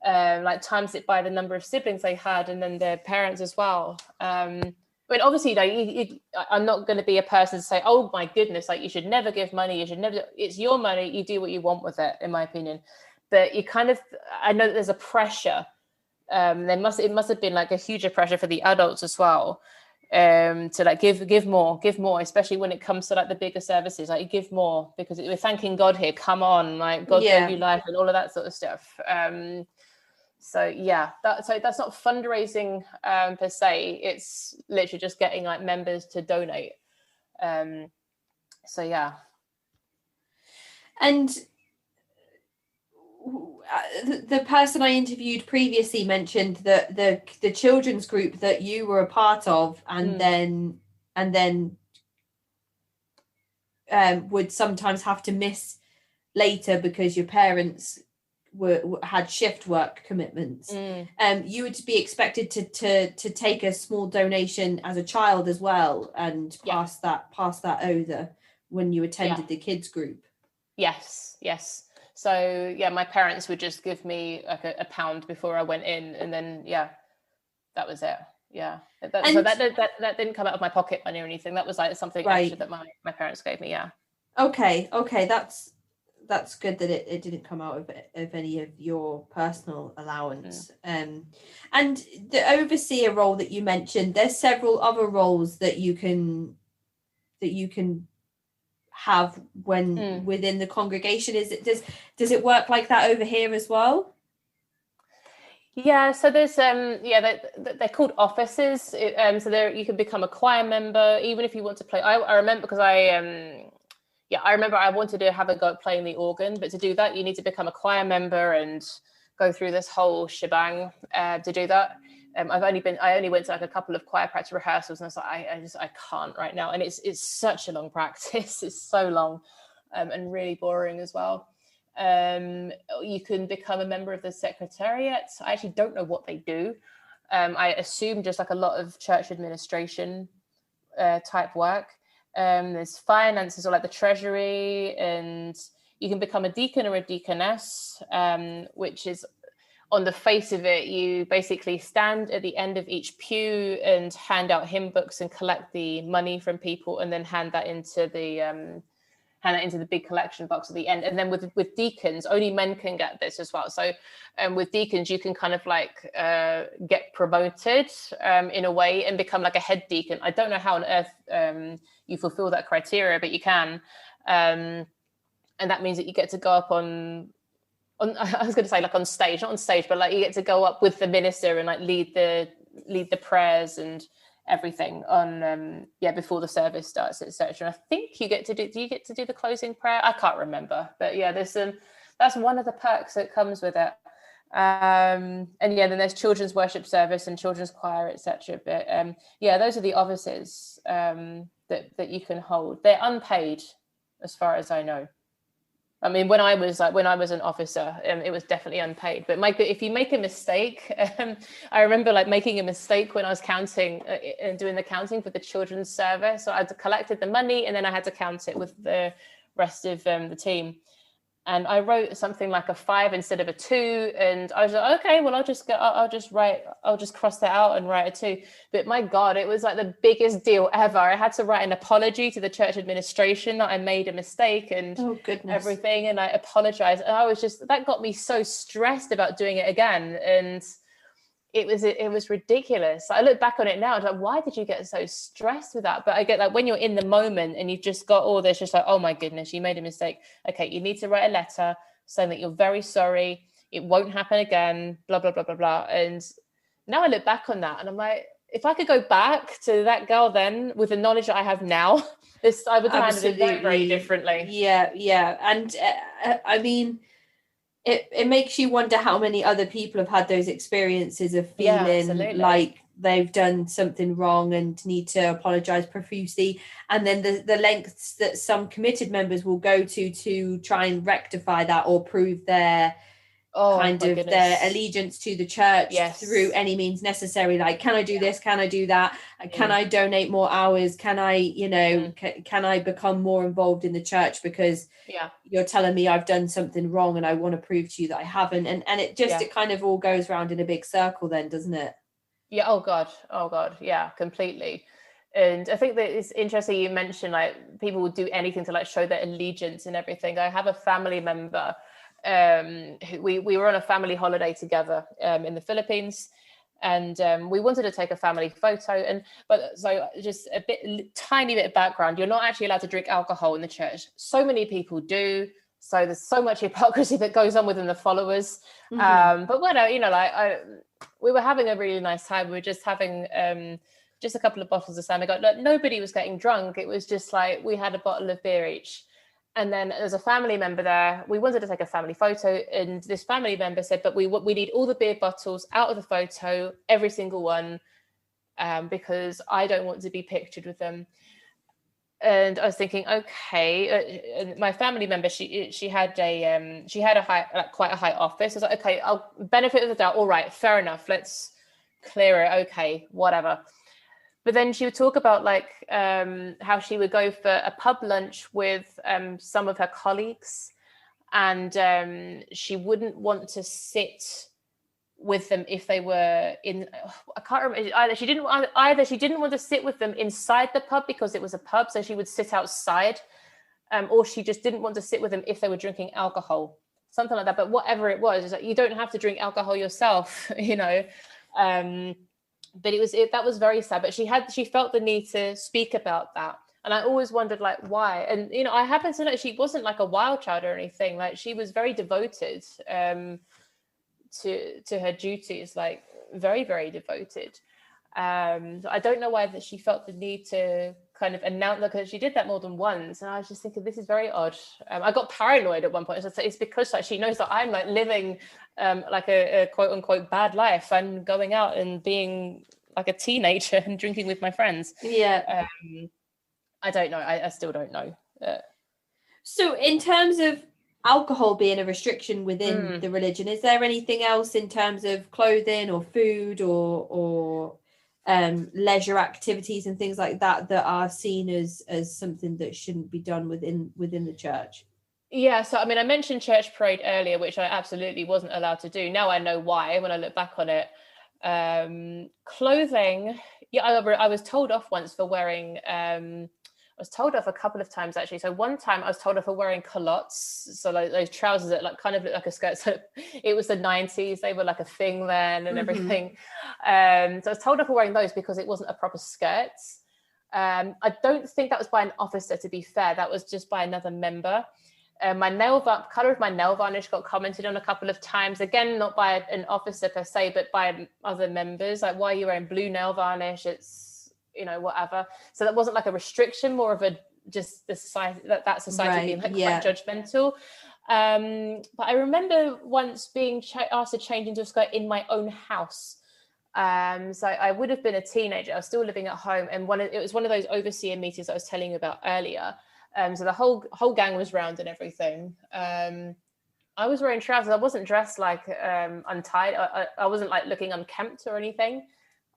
like times it by the number of siblings they had, and then their parents as well. I mean, obviously, I'm not going to be a person to say, oh my goodness, like you should never give money, it's your money, you do what you want with it, in my opinion. But you kind of, I know that there's a pressure. It must have been like a huger pressure for the adults as well, to like give more, especially when it comes to like the bigger services. Like you give more because we're thanking God here. Come on, like God gave you life and all of that sort of stuff. So yeah, that's not fundraising per se. It's literally just getting like members to donate. So yeah, and the person I interviewed previously mentioned that the children's group that you were a part of, and then would sometimes have to miss later because your parents had shift work commitments, you would be expected to take a small donation as a child as well, and pass that over when you attended the kids group. Yes. So my parents would just give me like a pound before I went in, and then that was it. So that didn't come out of my pocket money or anything. That was like something extra that my parents gave me. Okay, that's good that it didn't come out of any of your personal allowance. And the overseer role that you mentioned, there's several other roles that you can have when within the congregation. Does it work like that over here as well? Yeah, so there's they're called offices. So there you can become a choir member even if you want to play. I remember because I remember I wanted to have a go at playing the organ, but to do that you need to become a choir member and go through this whole shebang to do that. I only went to like a couple of choir practice rehearsals, and I was like, I can't right now, and it's such a long practice. It's so long, and really boring as well. You can become a member of the secretariat. I actually don't know what they do. I assume just like a lot of church administration type work. There's finances, or like the treasury, and you can become a deacon or a deaconess, which is, on the face of it, you basically stand at the end of each pew and hand out hymn books and collect the money from people, and then hand that into the big collection box at the end. And then with deacons, only men can get this as well. So with deacons, you can kind of like get promoted in a way and become like a head deacon. I don't know how on earth you fulfill that criteria, but you can. And that means that you get to go up on I was going to say like on stage, not on stage, but like you get to go up with the minister and like lead the prayers and everything on before the service starts, etc. I think you get to do you get to do the closing prayer? I can't remember, but there's that's one of the perks that comes with it. And then there's children's worship service and children's choir, etc. But those are the offices that you can hold. They're unpaid as far as I know. I mean, when I was an officer, it was definitely unpaid. But if you make a mistake, I remember like making a mistake when I was counting and doing the counting for the children's service. So I had collected the money, and then I had to count it with the rest of the team. And I wrote something like a 5 instead of a 2, and I was like, okay, well, I'll just cross that out and write a 2. But my God, it was like the biggest deal ever. I had to write an apology to the church administration that I made a mistake and everything, and I apologized. And that got me so stressed about doing it again, and it was ridiculous. I look back on it now, I was like, why did you get so stressed with that? But I get like when you're in the moment and you've just got all this, just like, oh my goodness, you made a mistake. Okay, you need to write a letter saying that you're very sorry, it won't happen again, blah, blah, blah, blah, blah. And now I look back on that and I'm like, if I could go back to that girl then with the knowledge that I have now, I would have handled it very, very differently. Yeah. And I mean, it makes you wonder how many other people have had those experiences of feeling like they've done something wrong and need to apologize profusely, and then the lengths that some committed members will go to try and rectify that or prove their their allegiance to the church through any means necessary. Like, can I do this? Can I do that? Can I donate more hours? Can I, can I become more involved in the church because you're telling me I've done something wrong and I want to prove to you that I haven't. And it just, it kind of all goes around in a big circle then, doesn't it? Yeah. Oh God. Yeah, completely. And I think that it's interesting you mentioned like people would do anything to like show their allegiance and everything. I have a family member we were on a family holiday together in the Philippines, and we wanted to take a family photo, but just tiny bit of background. You're not actually allowed to drink alcohol in the church. So many people do, so there's so much hypocrisy that goes on within the followers. But we were having a really nice time. We were just having just a couple of bottles of Sammy. Nobody was getting drunk. It was just like we had a bottle of beer each. And then there's a family member there. We wanted to take a family photo, and this family member said, but we need all the beer bottles out of the photo, every single one, because I don't want to be pictured with them. And I was thinking, okay, and my family member, she had a high, like, quite a high office. I was like, okay, I'll benefit of the doubt. All right, fair enough. Let's clear it. Okay, whatever. But then she would talk about like how she would go for a pub lunch with some of her colleagues, and she wouldn't want to sit with them if they were in, I can't remember, either she didn't want to sit with them inside the pub because it was a pub, so she would sit outside, or she just didn't want to sit with them if they were drinking alcohol, something like that. But whatever it was, it's like, you don't have to drink alcohol yourself, you know. But that was very sad. But she felt the need to speak about that, and I always wondered like why. And you know, I happen to know she wasn't like a wild child or anything. Like she was very devoted to her duties, like very, very devoted. So I don't know why that she felt the need to kind of announce, because she did that more than once, and I was just thinking, this is very odd. I got paranoid at one point. So it's because like she knows that I'm like living like a quote unquote bad life. I'm going out and being like a teenager and drinking with my friends. Yeah. I don't know. I still don't know. So in terms of alcohol being a restriction within the religion, is there anything else in terms of clothing or food or leisure activities and things like that are seen as something that shouldn't be done within the church? Yeah, so I mean, I mentioned church parade earlier, which I absolutely wasn't allowed to do. Now I know why when I look back on it. Clothing, yeah, I was told off once for wearing I was told off a couple of times actually. So one time I was told off for wearing culottes, so like those trousers that like kind of look like a skirt. So it was the 90s; they were like a thing then, and everything. So I was told off for wearing those because it wasn't a proper skirt. I don't think that was by an officer. To be fair, that was just by another member. My color of my nail varnish got commented on a couple of times. Again, not by an officer per se, but by other members. Like, why are you wearing blue nail varnish? It's, you know, whatever. So that wasn't like a restriction, more of a just the society, that society being like quite judgmental. But I remember once being asked to change into a skirt in my own house. So I would have been a teenager. I was still living at home, and it was one of those overseer meetings that I was telling you about earlier. So the whole gang was round and everything. I was wearing trousers. I wasn't dressed like untied. I wasn't like looking unkempt or anything.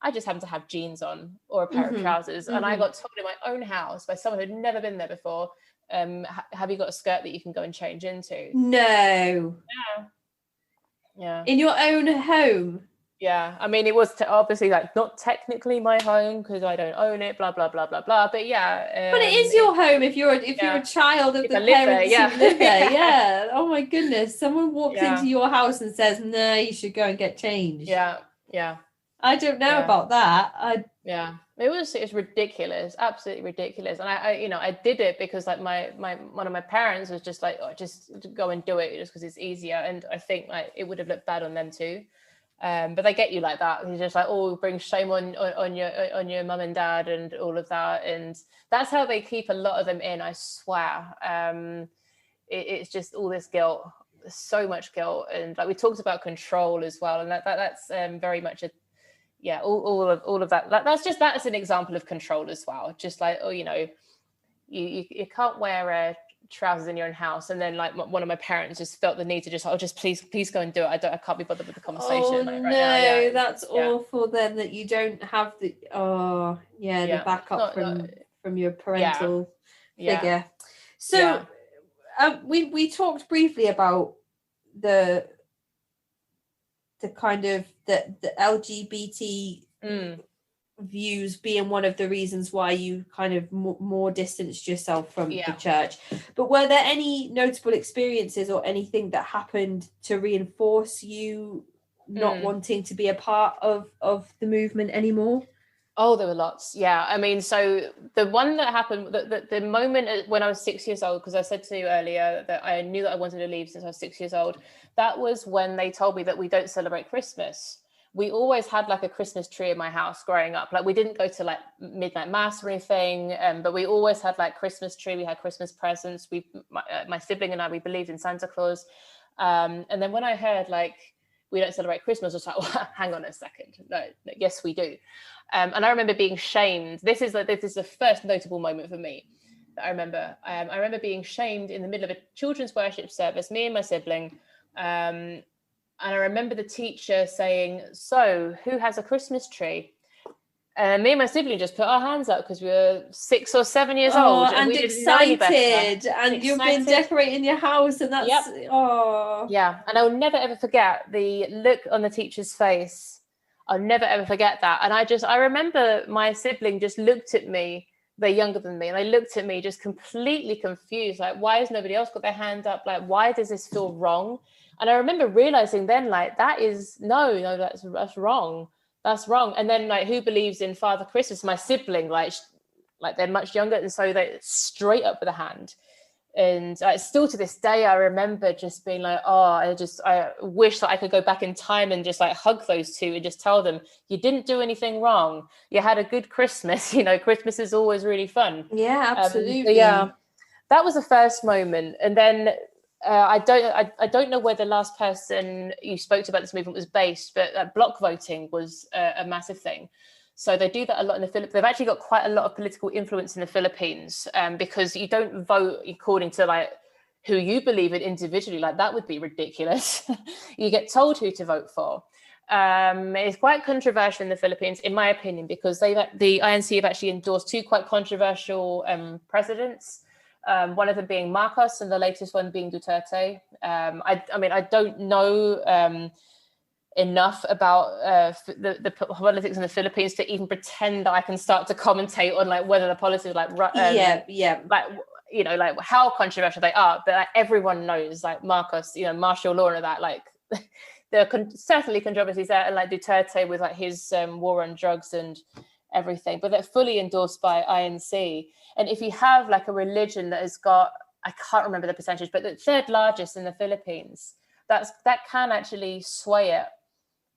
I just happened to have jeans on or a pair of trousers. And I got told in my own house by someone who'd never been there before, have you got a skirt that you can go and change into? No. Yeah. In your own home? Yeah. I mean, it was obviously like not technically my home because I don't own it, blah, blah, blah, blah, blah. But yeah. But it is your home if you're a child of the parents who live there. Yeah. Oh my goodness. Someone walks into your house and says, no, you should go and get changed. Yeah. Yeah. I don't know about that. It was ridiculous, absolutely ridiculous. And I did it because like my one of my parents was just like, oh, just go and do it just because it's easier. And I think like it would have looked bad on them too. But they get you like that. You're just like, oh, bring shame on your mum and dad and all of that. And that's how they keep a lot of them in, I swear. It's just all this guilt, so much guilt. And like we talked about control as well. And that's very much all of that. That's an example of control as well. Just like, oh, you know, you can't wear trousers in your own house, and then like one of my parents just felt the need to just please go and do it. I can't be bothered with the conversation. Oh like, right now. That's awful. Then that you don't have the the backup from your parental figure. So we talked briefly about the kind of the LGBT views being one of the reasons why you kind of more distanced yourself from the church. But were there any notable experiences or anything that happened to reinforce you not wanting to be a part of the movement anymore? Oh, there were lots. Yeah. I mean, so the one that happened, the moment when I was 6 years old, because I said to you earlier that I knew that I wanted to leave since I was 6 years old. That was when they told me that we don't celebrate Christmas. We always had like a Christmas tree in my house growing up. Like we didn't go to like midnight mass or anything, but we always had like Christmas tree. We had Christmas presents. My sibling and I, we believed in Santa Claus. And then when I heard like, we don't celebrate Christmas, I was like, well, hang on a second. No, yes, we do. And I remember being shamed. This is the first notable moment for me. that I remember. I remember being shamed in the middle of a children's worship service, me and my sibling. And I remember the teacher saying, "So, who has a Christmas tree?" And me and my sibling just put our hands up because we were 6 or 7 years old, and we didn't know any better. And you've been decorating your house, and that's yeah. And I'll never ever forget the look on the teacher's face. I'll never ever forget that. And I remember my sibling just looked at me. They're younger than me, and they looked at me just completely confused, like, why has nobody else got their hand up? Like, why does this feel wrong? And I remember realizing then, like, that's wrong. That's wrong. And then, like, who believes in Father Christmas? My sibling, like they're much younger, and so they straight up with a hand. And still to this day, I remember just being like, I wish that I could go back in time and just like hug those two and just tell them, you didn't do anything wrong. You had a good Christmas. Christmas is always really fun. Yeah, absolutely. So yeah, that was the first moment. And then I don't know where the last person you spoke to about this movement was based, but block voting was a massive thing. So they do that a lot in the Philippines. They've actually got quite a lot of political influence in the Philippines, because you don't vote according to like who you believe in individually. Like, that would be ridiculous. You get told who to vote for. It's quite controversial in the Philippines, in my opinion, because the INC have actually endorsed two quite controversial presidents. One of them being Marcos, and the latest one being Duterte. I don't know enough about the politics in the Philippines to even pretend that I can start to commentate on like whether the policies like like how controversial they are. But like, everyone knows like Marcos, martial law and all that. Like there are certainly controversies there, and like Duterte with like his war on drugs and everything. But they're fully endorsed by INC. And if you have like a religion that has got, I can't remember the percentage, but the third largest in the Philippines, that can actually sway it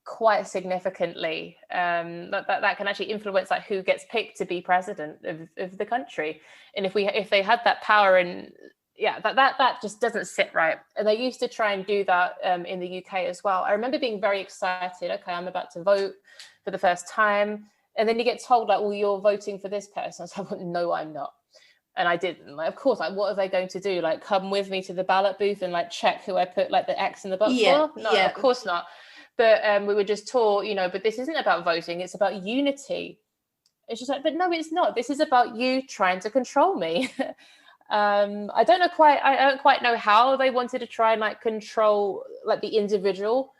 quite significantly. That can actually influence like who gets picked to be president of the country. And if they had that power, and that just doesn't sit right. And they used to try and do that in the UK as well. I remember being very excited. Okay, I'm about to vote for the first time, and then you get told like, well, you're voting for this person. I was like, no, I'm not. And I didn't. Like, of course, like, what are they going to do? Like, come with me to the ballot booth and like check who I put like the X in the box for? No, of course not. But we were just taught, but this isn't about voting. It's about unity. It's just like, but no, it's not. This is about you trying to control me. I don't quite know how they wanted to try and like control like the individual.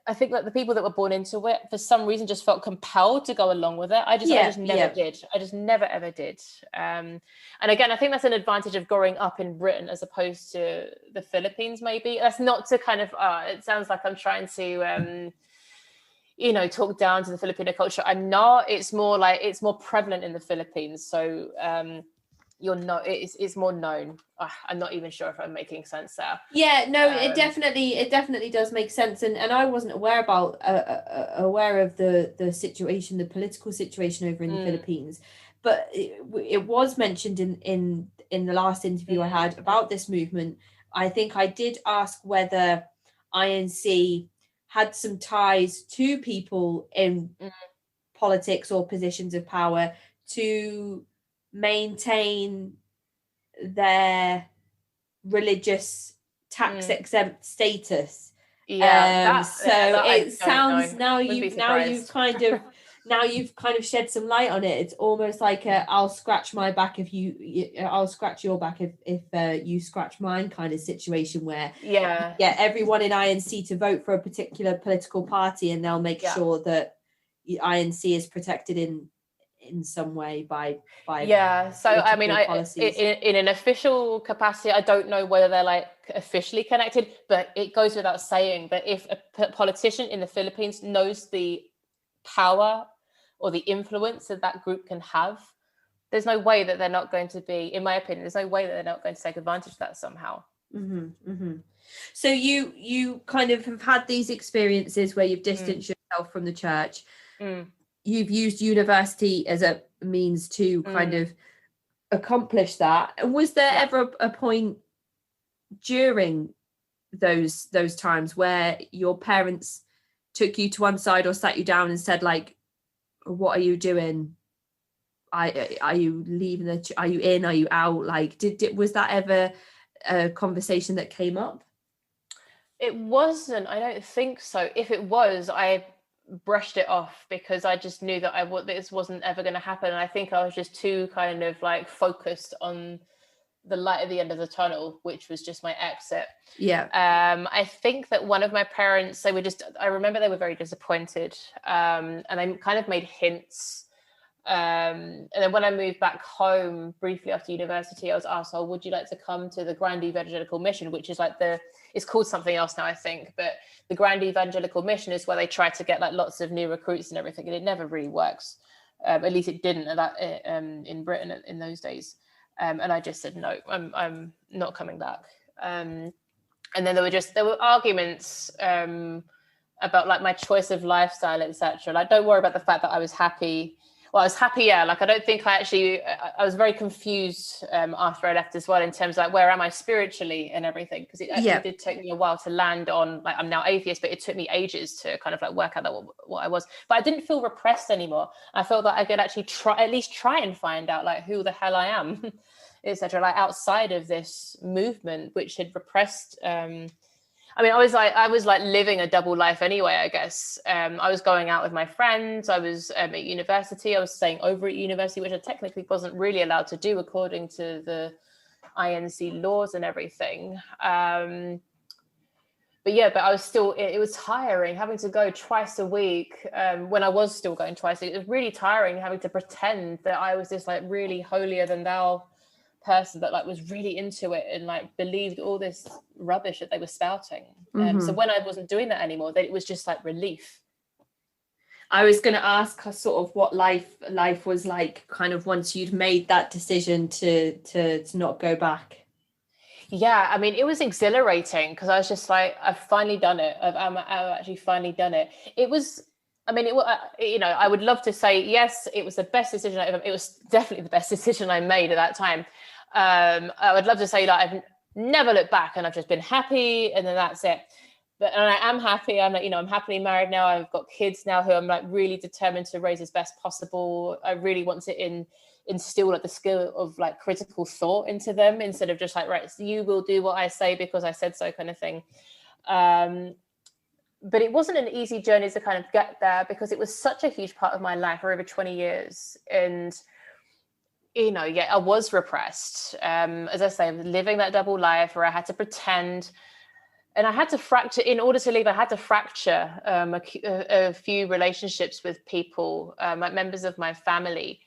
I think that the people that were born into it for some reason just felt compelled to go along with it. I just never did. I just never ever did. And again, I think that's an advantage of growing up in Britain as opposed to the Philippines. Maybe that's not to kind of. It sounds like I'm trying to talk down to the Filipino culture. I'm not. It's more like it's more prevalent in the Philippines. So it's more known. I'm not even sure if I'm making sense there. Yeah, no, it definitely does make sense, and I wasn't aware of the situation, the political situation over in the Philippines, but it was mentioned in the last interview I had about this movement. I think I did ask whether INC had some ties to people in politics or positions of power to maintain their religious tax exempt status. It sounds now you've kind of shed some light on it. It's almost like I'll scratch my back I'll scratch your back if you scratch mine kind of situation, where you get everyone in INC to vote for a particular political party, and they'll make sure that INC is protected in some way by so I mean in an official capacity, I don't know whether they're like officially connected, but it goes without saying that if a politician in the Philippines knows the power or the influence that that group can have, there's no way that they're not going to be, in my opinion, there's no way that they're not going to take advantage of that somehow. So you kind of have had these experiences where you've distanced yourself from the church. You've used university as a means to kind of accomplish that. And was there ever a point during those times where your parents took you to one side or sat you down and said, like, what are you doing? are you leaving are you in, are you out? Like, was that ever a conversation that came up? It wasn't. I don't think so. If it was, I brushed it off because I just knew that this wasn't ever going to happen. And I think I was just too kind of like focused on the light at the end of the tunnel, which was just my exit. Yeah. I think that one of my parents, I remember they were very disappointed. And they kind of made hints. And then when I moved back home briefly after university, I was asked, "Oh, would you like to come to the Grand Evangelical Mission?" Which is like it's called something else now, I think, but the Grand Evangelical Mission is where they try to get like lots of new recruits and everything, and it never really works. At least it didn't in Britain in those days. And I just said no, I'm not coming back. And then there were arguments about like my choice of lifestyle, etc. Like, don't worry about the fact that I was happy. Well, I was happy, yeah. Like, I don't think I was very confused after I left as well, in terms of like, where am I spiritually and everything? Because it actually did take me a while to land on, like, I'm now atheist, but it took me ages to kind of like work out that what I was. But I didn't feel repressed anymore. I felt that I could actually try and find out like who the hell I am, etc. Like outside of this movement, which had repressed. I mean, I was like living a double life anyway, I guess. I was going out with my friends. I was at university. I was staying over at university, which I technically wasn't really allowed to do according to the INC laws and everything. But I was still, it was tiring having to go twice a week when I was still going twice. It was really tiring having to pretend that I was this like really holier than thou person that like was really into it and like believed all this rubbish that they were spouting. So when I wasn't doing that anymore, then it was just like relief. I was going to ask sort of what life was like kind of once you'd made that decision to not go back. Yeah, I mean, it was exhilarating because I was just like, I've finally done it. I've actually finally done it. It was, I mean, I would love to say, yes, it was the best decision it was definitely the best decision I made at that time. I would love to say that I've never looked back and I've just been happy and then that's it. And I am happy. I'm like, I'm happily married now. I've got kids now who I'm like really determined to raise as best possible. I really want to instill like the skill of like critical thought into them instead of just like, right, so you will do what I say because I said so kind of thing. But it wasn't an easy journey to kind of get there because it was such a huge part of my life for over 20 years. And I was repressed. As I say, I was living that double life where I had to pretend, and I had to fracture. In order to leave, I had to fracture a few relationships with people, like members of my family,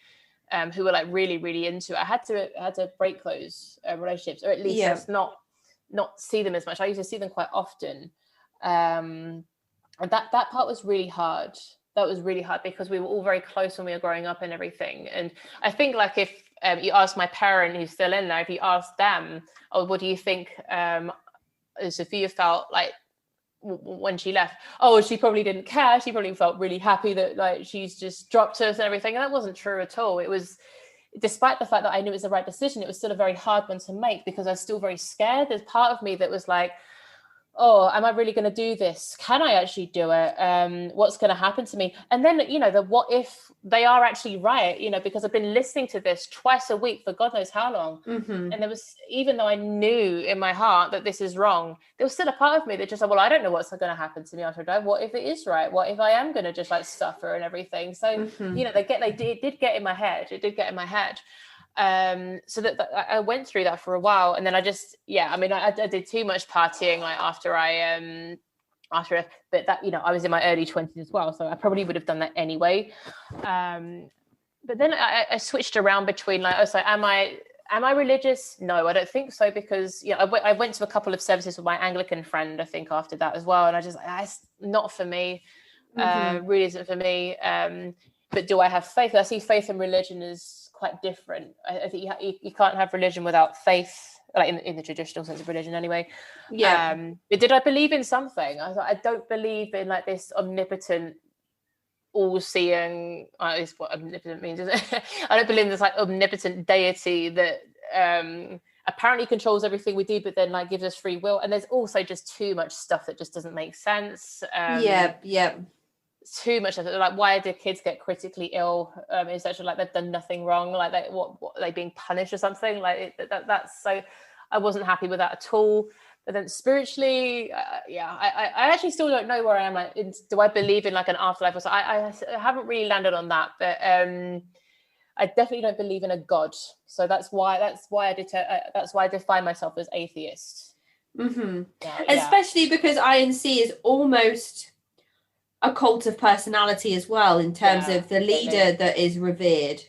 who were like really, really into it. I had to break those relationships, or at least just not see them as much. I used to see them quite often, and that part was really hard. That was really hard because we were all very close when we were growing up and everything. And I think like if you ask my parent who's still in there, if you ask them, oh, what do you think Sophia felt like when she left? Oh, she probably didn't care. She probably felt really happy that like she's just dropped us and everything. And that wasn't true at all. It was, despite the fact that I knew it was the right decision, it was still a very hard one to make because I was still very scared. There's part of me that was like, oh, am I really going to do this? Can I actually do it? What's going to happen to me? And then, the what if they are actually right, because I've been listening to this twice a week for God knows how long. Mm-hmm. And there was, even though I knew in my heart that this is wrong, there was still a part of me that just said, well, I don't know what's going to happen to me after I die. What if it is right? What if I am going to just like suffer and everything? So, it did get in my head. It did get in my head. So that I went through that for a while, and then I did too much partying like after but that I was in my early 20s as well, so I probably would have done that anyway. But then I switched around between like, oh, so am I religious? No, I don't think so, because I went to a couple of services with my Anglican friend I think after that as well, and I just it's not for me. Really isn't for me. But do I have faith? I see faith and religion as quite different. I think you can't have religion without faith, like in the traditional sense of religion anyway. But did I believe in something? I don't believe in like this omnipotent, all-seeing, is what omnipotent means, isn't it? I don't believe in this like omnipotent deity that apparently controls everything we do, but then like gives us free will. And there's also just too much stuff that just doesn't make sense. too much of it. Like, why do kids get critically ill? It's actually like they've done nothing wrong. Like, what are they being punished or something? Like that's so. I wasn't happy with that at all. But then spiritually, I actually still don't know where I am. Like, do I believe in like an afterlife or so? I haven't really landed on that, but I definitely don't believe in a God. So that's why I define myself as atheist. Mm-hmm. Especially because INC is almost a cult of personality as well, in terms of the leader that is revered,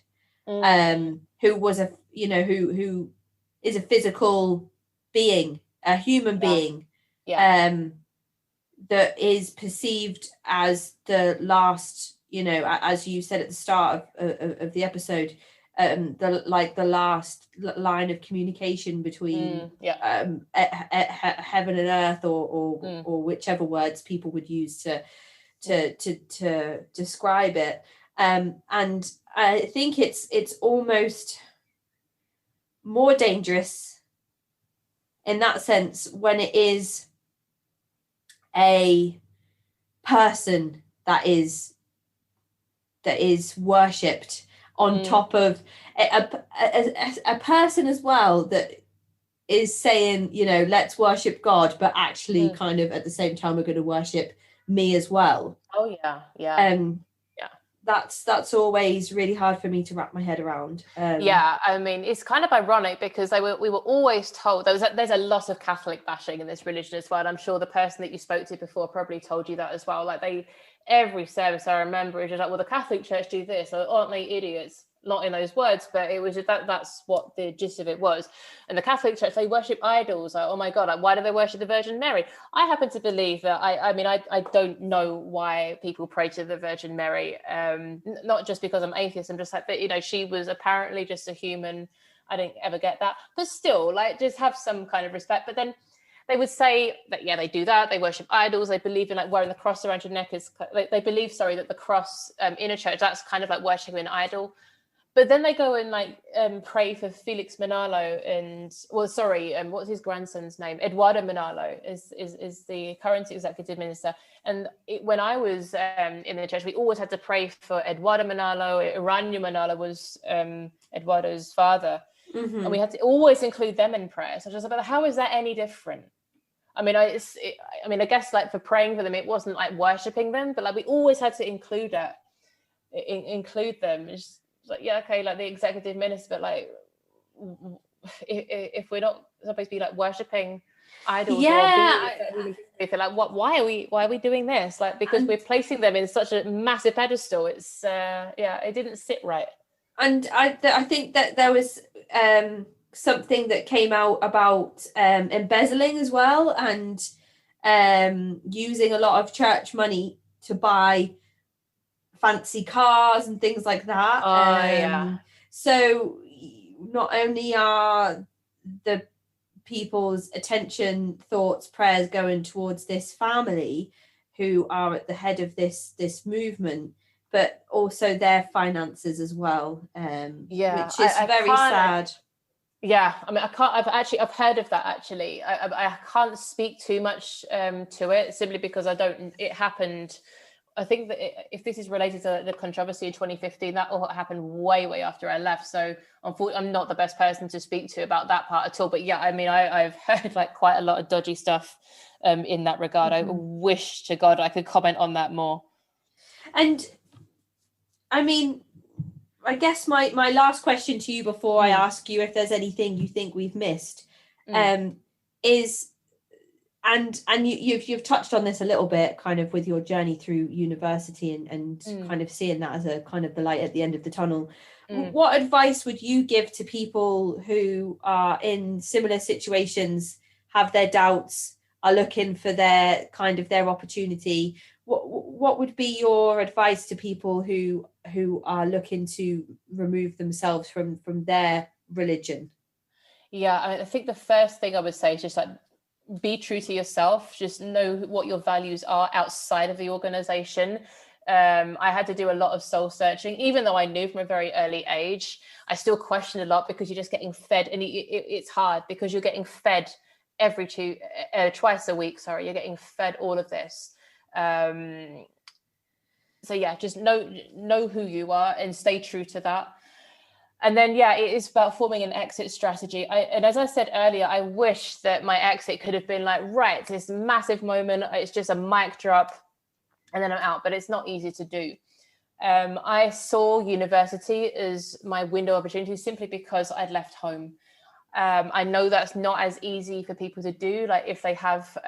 who was who is a physical being, a human being, that is perceived as the last, as you said at the start of the episode, the last line of communication between heaven and earth, or whichever words people would use to describe it. And I think it's almost more dangerous in that sense when it is a person that is worshipped on top of a person as well, that is saying, let's worship God, but actually kind of at the same time we're going to worship me as well. Oh yeah. That's always really hard for me to wrap my head around. I mean, it's kind of ironic because we were always told there's a lot of Catholic bashing in this religion as well. And I'm sure the person that you spoke to before probably told you that as well. Like, every service I remember is just like, well, the Catholic Church do this, or aren't they idiots? Not in those words, but it was just that's what the gist of it was. And the Catholic Church, they worship idols. Like, oh my God, like, why do they worship the Virgin Mary? I happen to believe that I don't know why people pray to the Virgin Mary. Not just because I'm atheist. I'm just like, but she was apparently just a human. I didn't ever get that, but still, like, just have some kind of respect. But then they would say that, they do that. They worship idols. They believe in like wearing the cross around your neck is. They believe, that the cross in a church, that's kind of like worshiping an idol. But then they go and pray for Felix Manalo what's his grandson's name? Eduardo Manalo is the current executive minister. And when I was in the church, we always had to pray for Eduardo Manalo. Iranio Manalo was Eduardo's father. Mm-hmm. And we had to always include them in prayer. So I was just like, how is that any different? I mean, I guess like for praying for them, it wasn't like worshipping them, but like we always had to include them. It's like, okay, like the executive minister, but like if we're not supposed to be like worshipping idols, like why are we doing this? Like, because we're placing them in such a massive pedestal. It's it didn't sit right. And I think that there was something that came out about embezzling as well, and using a lot of church money to buy fancy cars and things like that. So not only are the people's attention, thoughts, prayers going towards this family who are at the head of this movement, but also their finances as well, which is very sad. I mean, I've heard of that actually. I can't speak too much to it, simply because it happened. I think that if this is related to the controversy in 2015, that all happened way after I left. So unfortunately, I'm not the best person to speak to about that part at all. But I mean, I've heard like quite a lot of dodgy stuff in that regard. Mm-hmm. I wish to God I could comment on that more. And I mean, I guess my last question to you before I ask you if there's anything you think we've missed is, and you've touched on this a little bit kind of with your journey through university and kind of seeing that as a kind of the light at the end of the tunnel. What advice would you give to people who are in similar situations, have their doubts, are looking for their opportunity? What would be your advice to people who are looking to remove themselves from their religion? I think the first thing I would say is just like, be true to yourself. Just know what your values are outside of the organization. I had to do a lot of soul searching, even though I knew from a very early age. I still question a lot because you're just getting fed, and it's hard because you're getting fed twice a week. You're getting fed all of this. So yeah, just know who you are and stay true to that. And then, yeah, it is about forming an exit strategy. And as I said earlier, I wish that my exit could have been like, right, this massive moment, it's just a mic drop and then I'm out, but it's not easy to do. I saw university as my window of opportunity simply because I'd left home. I know that's not as easy for people to do, like if they have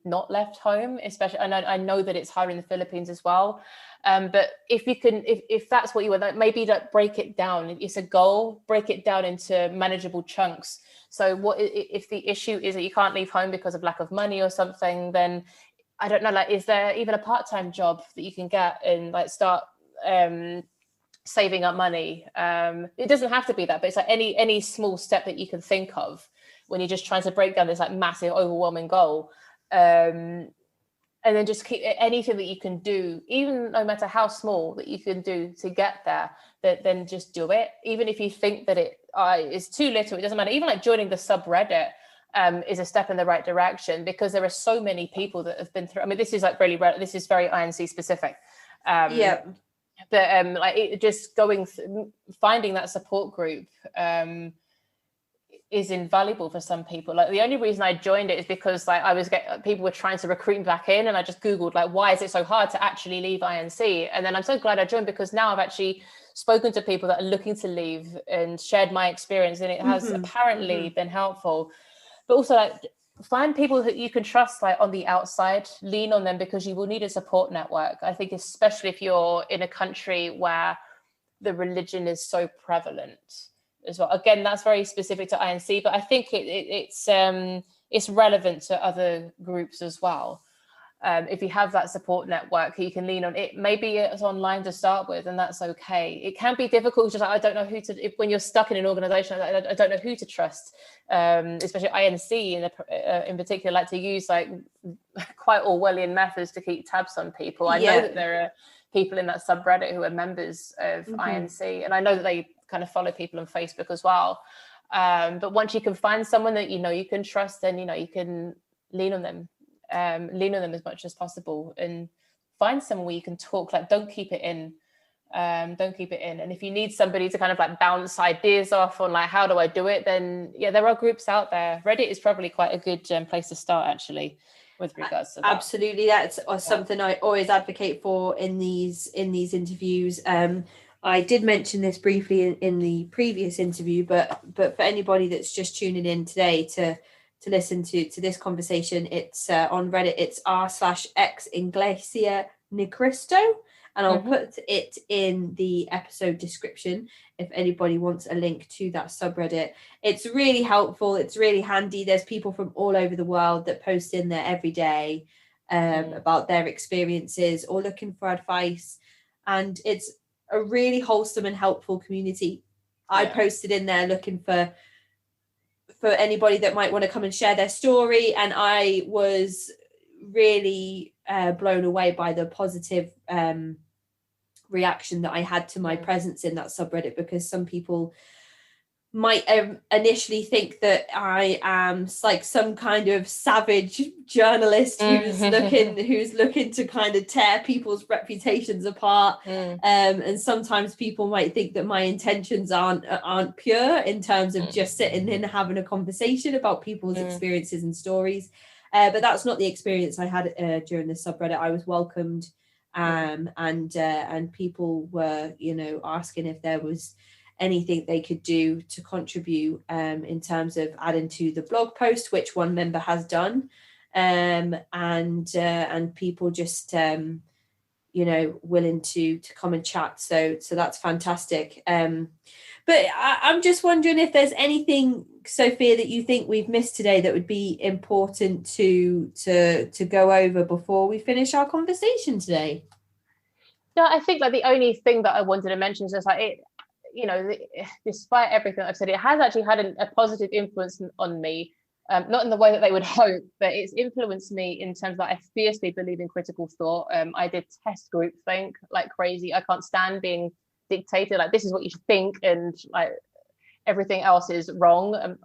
not left home, especially. I know that it's hard in the Philippines as well. But if you can, if that's what you want, maybe like break it down. It's a goal, break it down into manageable chunks. So what if the issue is that you can't leave home because of lack of money or something, then I don't know, like, is there even a part-time job that you can get and like start saving up money? It doesn't have to be that, but it's like any small step that you can think of when you're just trying to break down this like massive, overwhelming goal. And then just keep anything that you can do, even no matter how small, that you can do to get there, then just do it. Even if you think that it is too little, it doesn't matter. Even like joining the subreddit is a step in the right direction, because there are so many people that have been through. I mean, this is like really, this is very INC specific. Yeah. But like just finding that support group is invaluable for some people. Like the only reason I joined it is because like people were trying to recruit me back in, and I just Googled like, why is it so hard to actually leave INC? And then I'm so glad I joined, because now I've actually spoken to people that are looking to leave and shared my experience, and it has apparently been helpful. But also like find people that you can trust, like on the outside, lean on them, because you will need a support network. I think especially if you're in a country where the religion is so prevalent as well. Again, that's very specific to INC, but I think it's relevant to other groups as well. If you have that support network, you can lean on it. Maybe it's online to start with, and that's okay. It can be difficult, just like, I don't know who to, when you're stuck in an organization, I don't know who to trust, especially INC in particular, like to use like quite Orwellian methods to keep tabs on people. I know that there are people in that subreddit who are members of INC, and I know that they kind of follow people on Facebook as well. But once you can find someone that you can trust, then you can lean on them as much as possible, and find someone where you can talk. Like, don't keep it in. And if you need somebody to kind of like bounce ideas off on like, how do I do it, then there are groups out there. Reddit is probably quite a good place to start, actually, with regards to that. Absolutely, that's something I always advocate for in these interviews. I did mention this briefly in the previous interview, but for anybody that's just tuning in today to listen to this conversation, it's on Reddit. It's r/x Iglesia Cristo, and I'll put it in the episode description if anybody wants a link to that subreddit. It's really helpful. It's really handy. There's people from all over the world that post in there every day about their experiences or looking for advice, and it's a really wholesome and helpful community. I posted in there looking for anybody that might want to come and share their story, and I was really blown away by the positive reaction that I had to my presence in that subreddit, because some people might initially think that I am like some kind of savage journalist who's looking to kind of tear people's reputations apart, and sometimes people might think that my intentions aren't pure in terms of just sitting and having a conversation about people's experiences and stories, but that's not the experience I had during the subreddit. I was welcomed, and people were asking if there was anything they could do to contribute in terms of adding to the blog post, which one member has done, and people just willing to come and chat. So that's fantastic. But I'm just wondering if there's anything, Sophia, that you think we've missed today that would be important to go over before we finish our conversation today. No, I think like the only thing that I wanted to mention is just like it. Despite everything I've said, it has actually had a positive influence on me, not in the way that they would hope, but it's influenced me in terms that I fiercely believe in critical thought. I did test groupthink like crazy. I can't stand being dictated, like this is what you should think, and like everything else is wrong.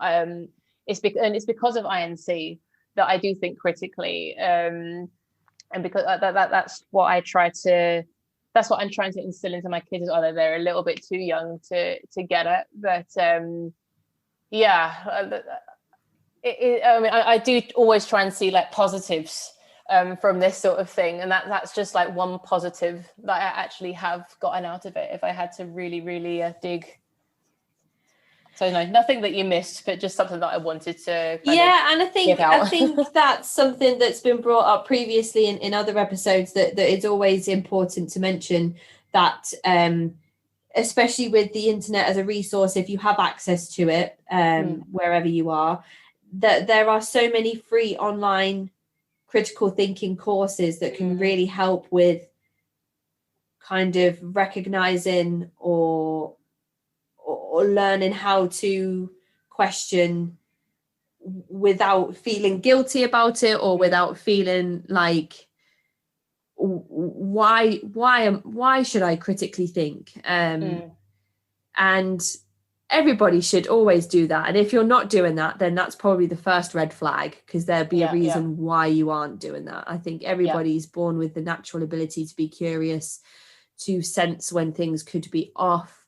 It's because of INC that I do think critically, and because that's what I try to that's what I'm trying to instill into my kids, although they're a little bit too young to get it. But I do always try and see like positives from this sort of thing, and that's just like one positive that I actually have gotten out of it, if I had to really dig. So no, nothing that you missed, but just something that I wanted to and I think that's something that's been brought up previously in other episodes, that is always important to mention, that especially with the internet as a resource, if you have access to it wherever you are, that there are so many free online critical thinking courses that can really help with kind of recognizing or learning how to question without feeling guilty about it, or without feeling like, why should I critically think? And everybody should always do that. And if you're not doing that, then that's probably the first red flag, because there'll be a reason why you aren't doing that. I think everybody's born with the natural ability to be curious, to sense when things could be off.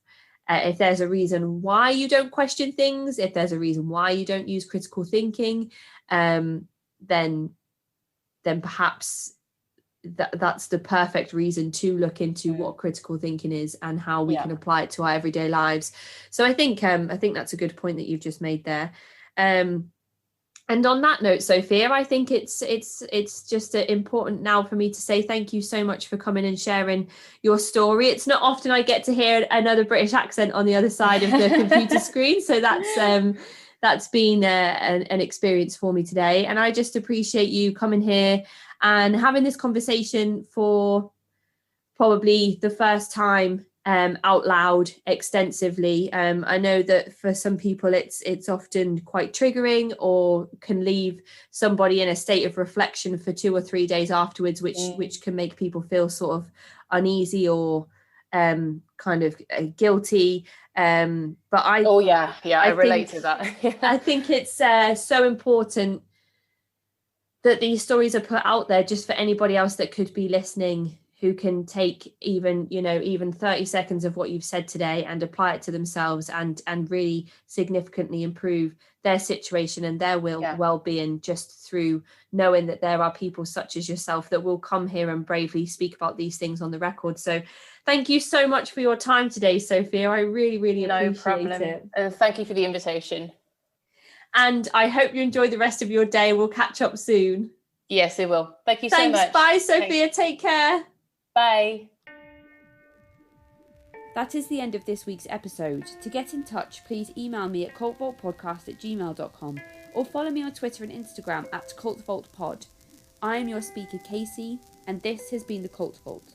If there's a reason why you don't question things, if there's a reason why you don't use critical thinking, then perhaps that's the perfect reason to look into what critical thinking is and how we can apply it to our everyday lives. So I think that's a good point that you've just made there. And on that note, Sophia, I think it's just important now for me to say thank you so much for coming and sharing your story. It's not often I get to hear another British accent on the other side of the computer screen, so that's been an experience for me today. And I just appreciate you coming here and having this conversation for probably the first time out loud extensively. I know that for some people it's often quite triggering, or can leave somebody in a state of reflection for 2 or 3 days afterwards, which can make people feel sort of uneasy or kind of guilty. But I relate to that. I think it's so important that these stories are put out there, just for anybody else that could be listening, who can take even 30 seconds of what you've said today and apply it to themselves, and really significantly improve their situation and their well-being, just through knowing that there are people such as yourself that will come here and bravely speak about these things on the record. So thank you so much for your time today, Sophia. I really appreciate it. Thank you for the invitation. And I hope you enjoy the rest of your day. We'll catch up soon. Yes, it will. Thank you so much. Bye, Sophia. Thanks. Take care. Bye. That is the end of this week's episode. To get in touch, please email me at cultvaultpodcast@gmail.com, or follow me on Twitter and Instagram @cultvaultpod. I am your speaker, Casey, and this has been the Cult Vault.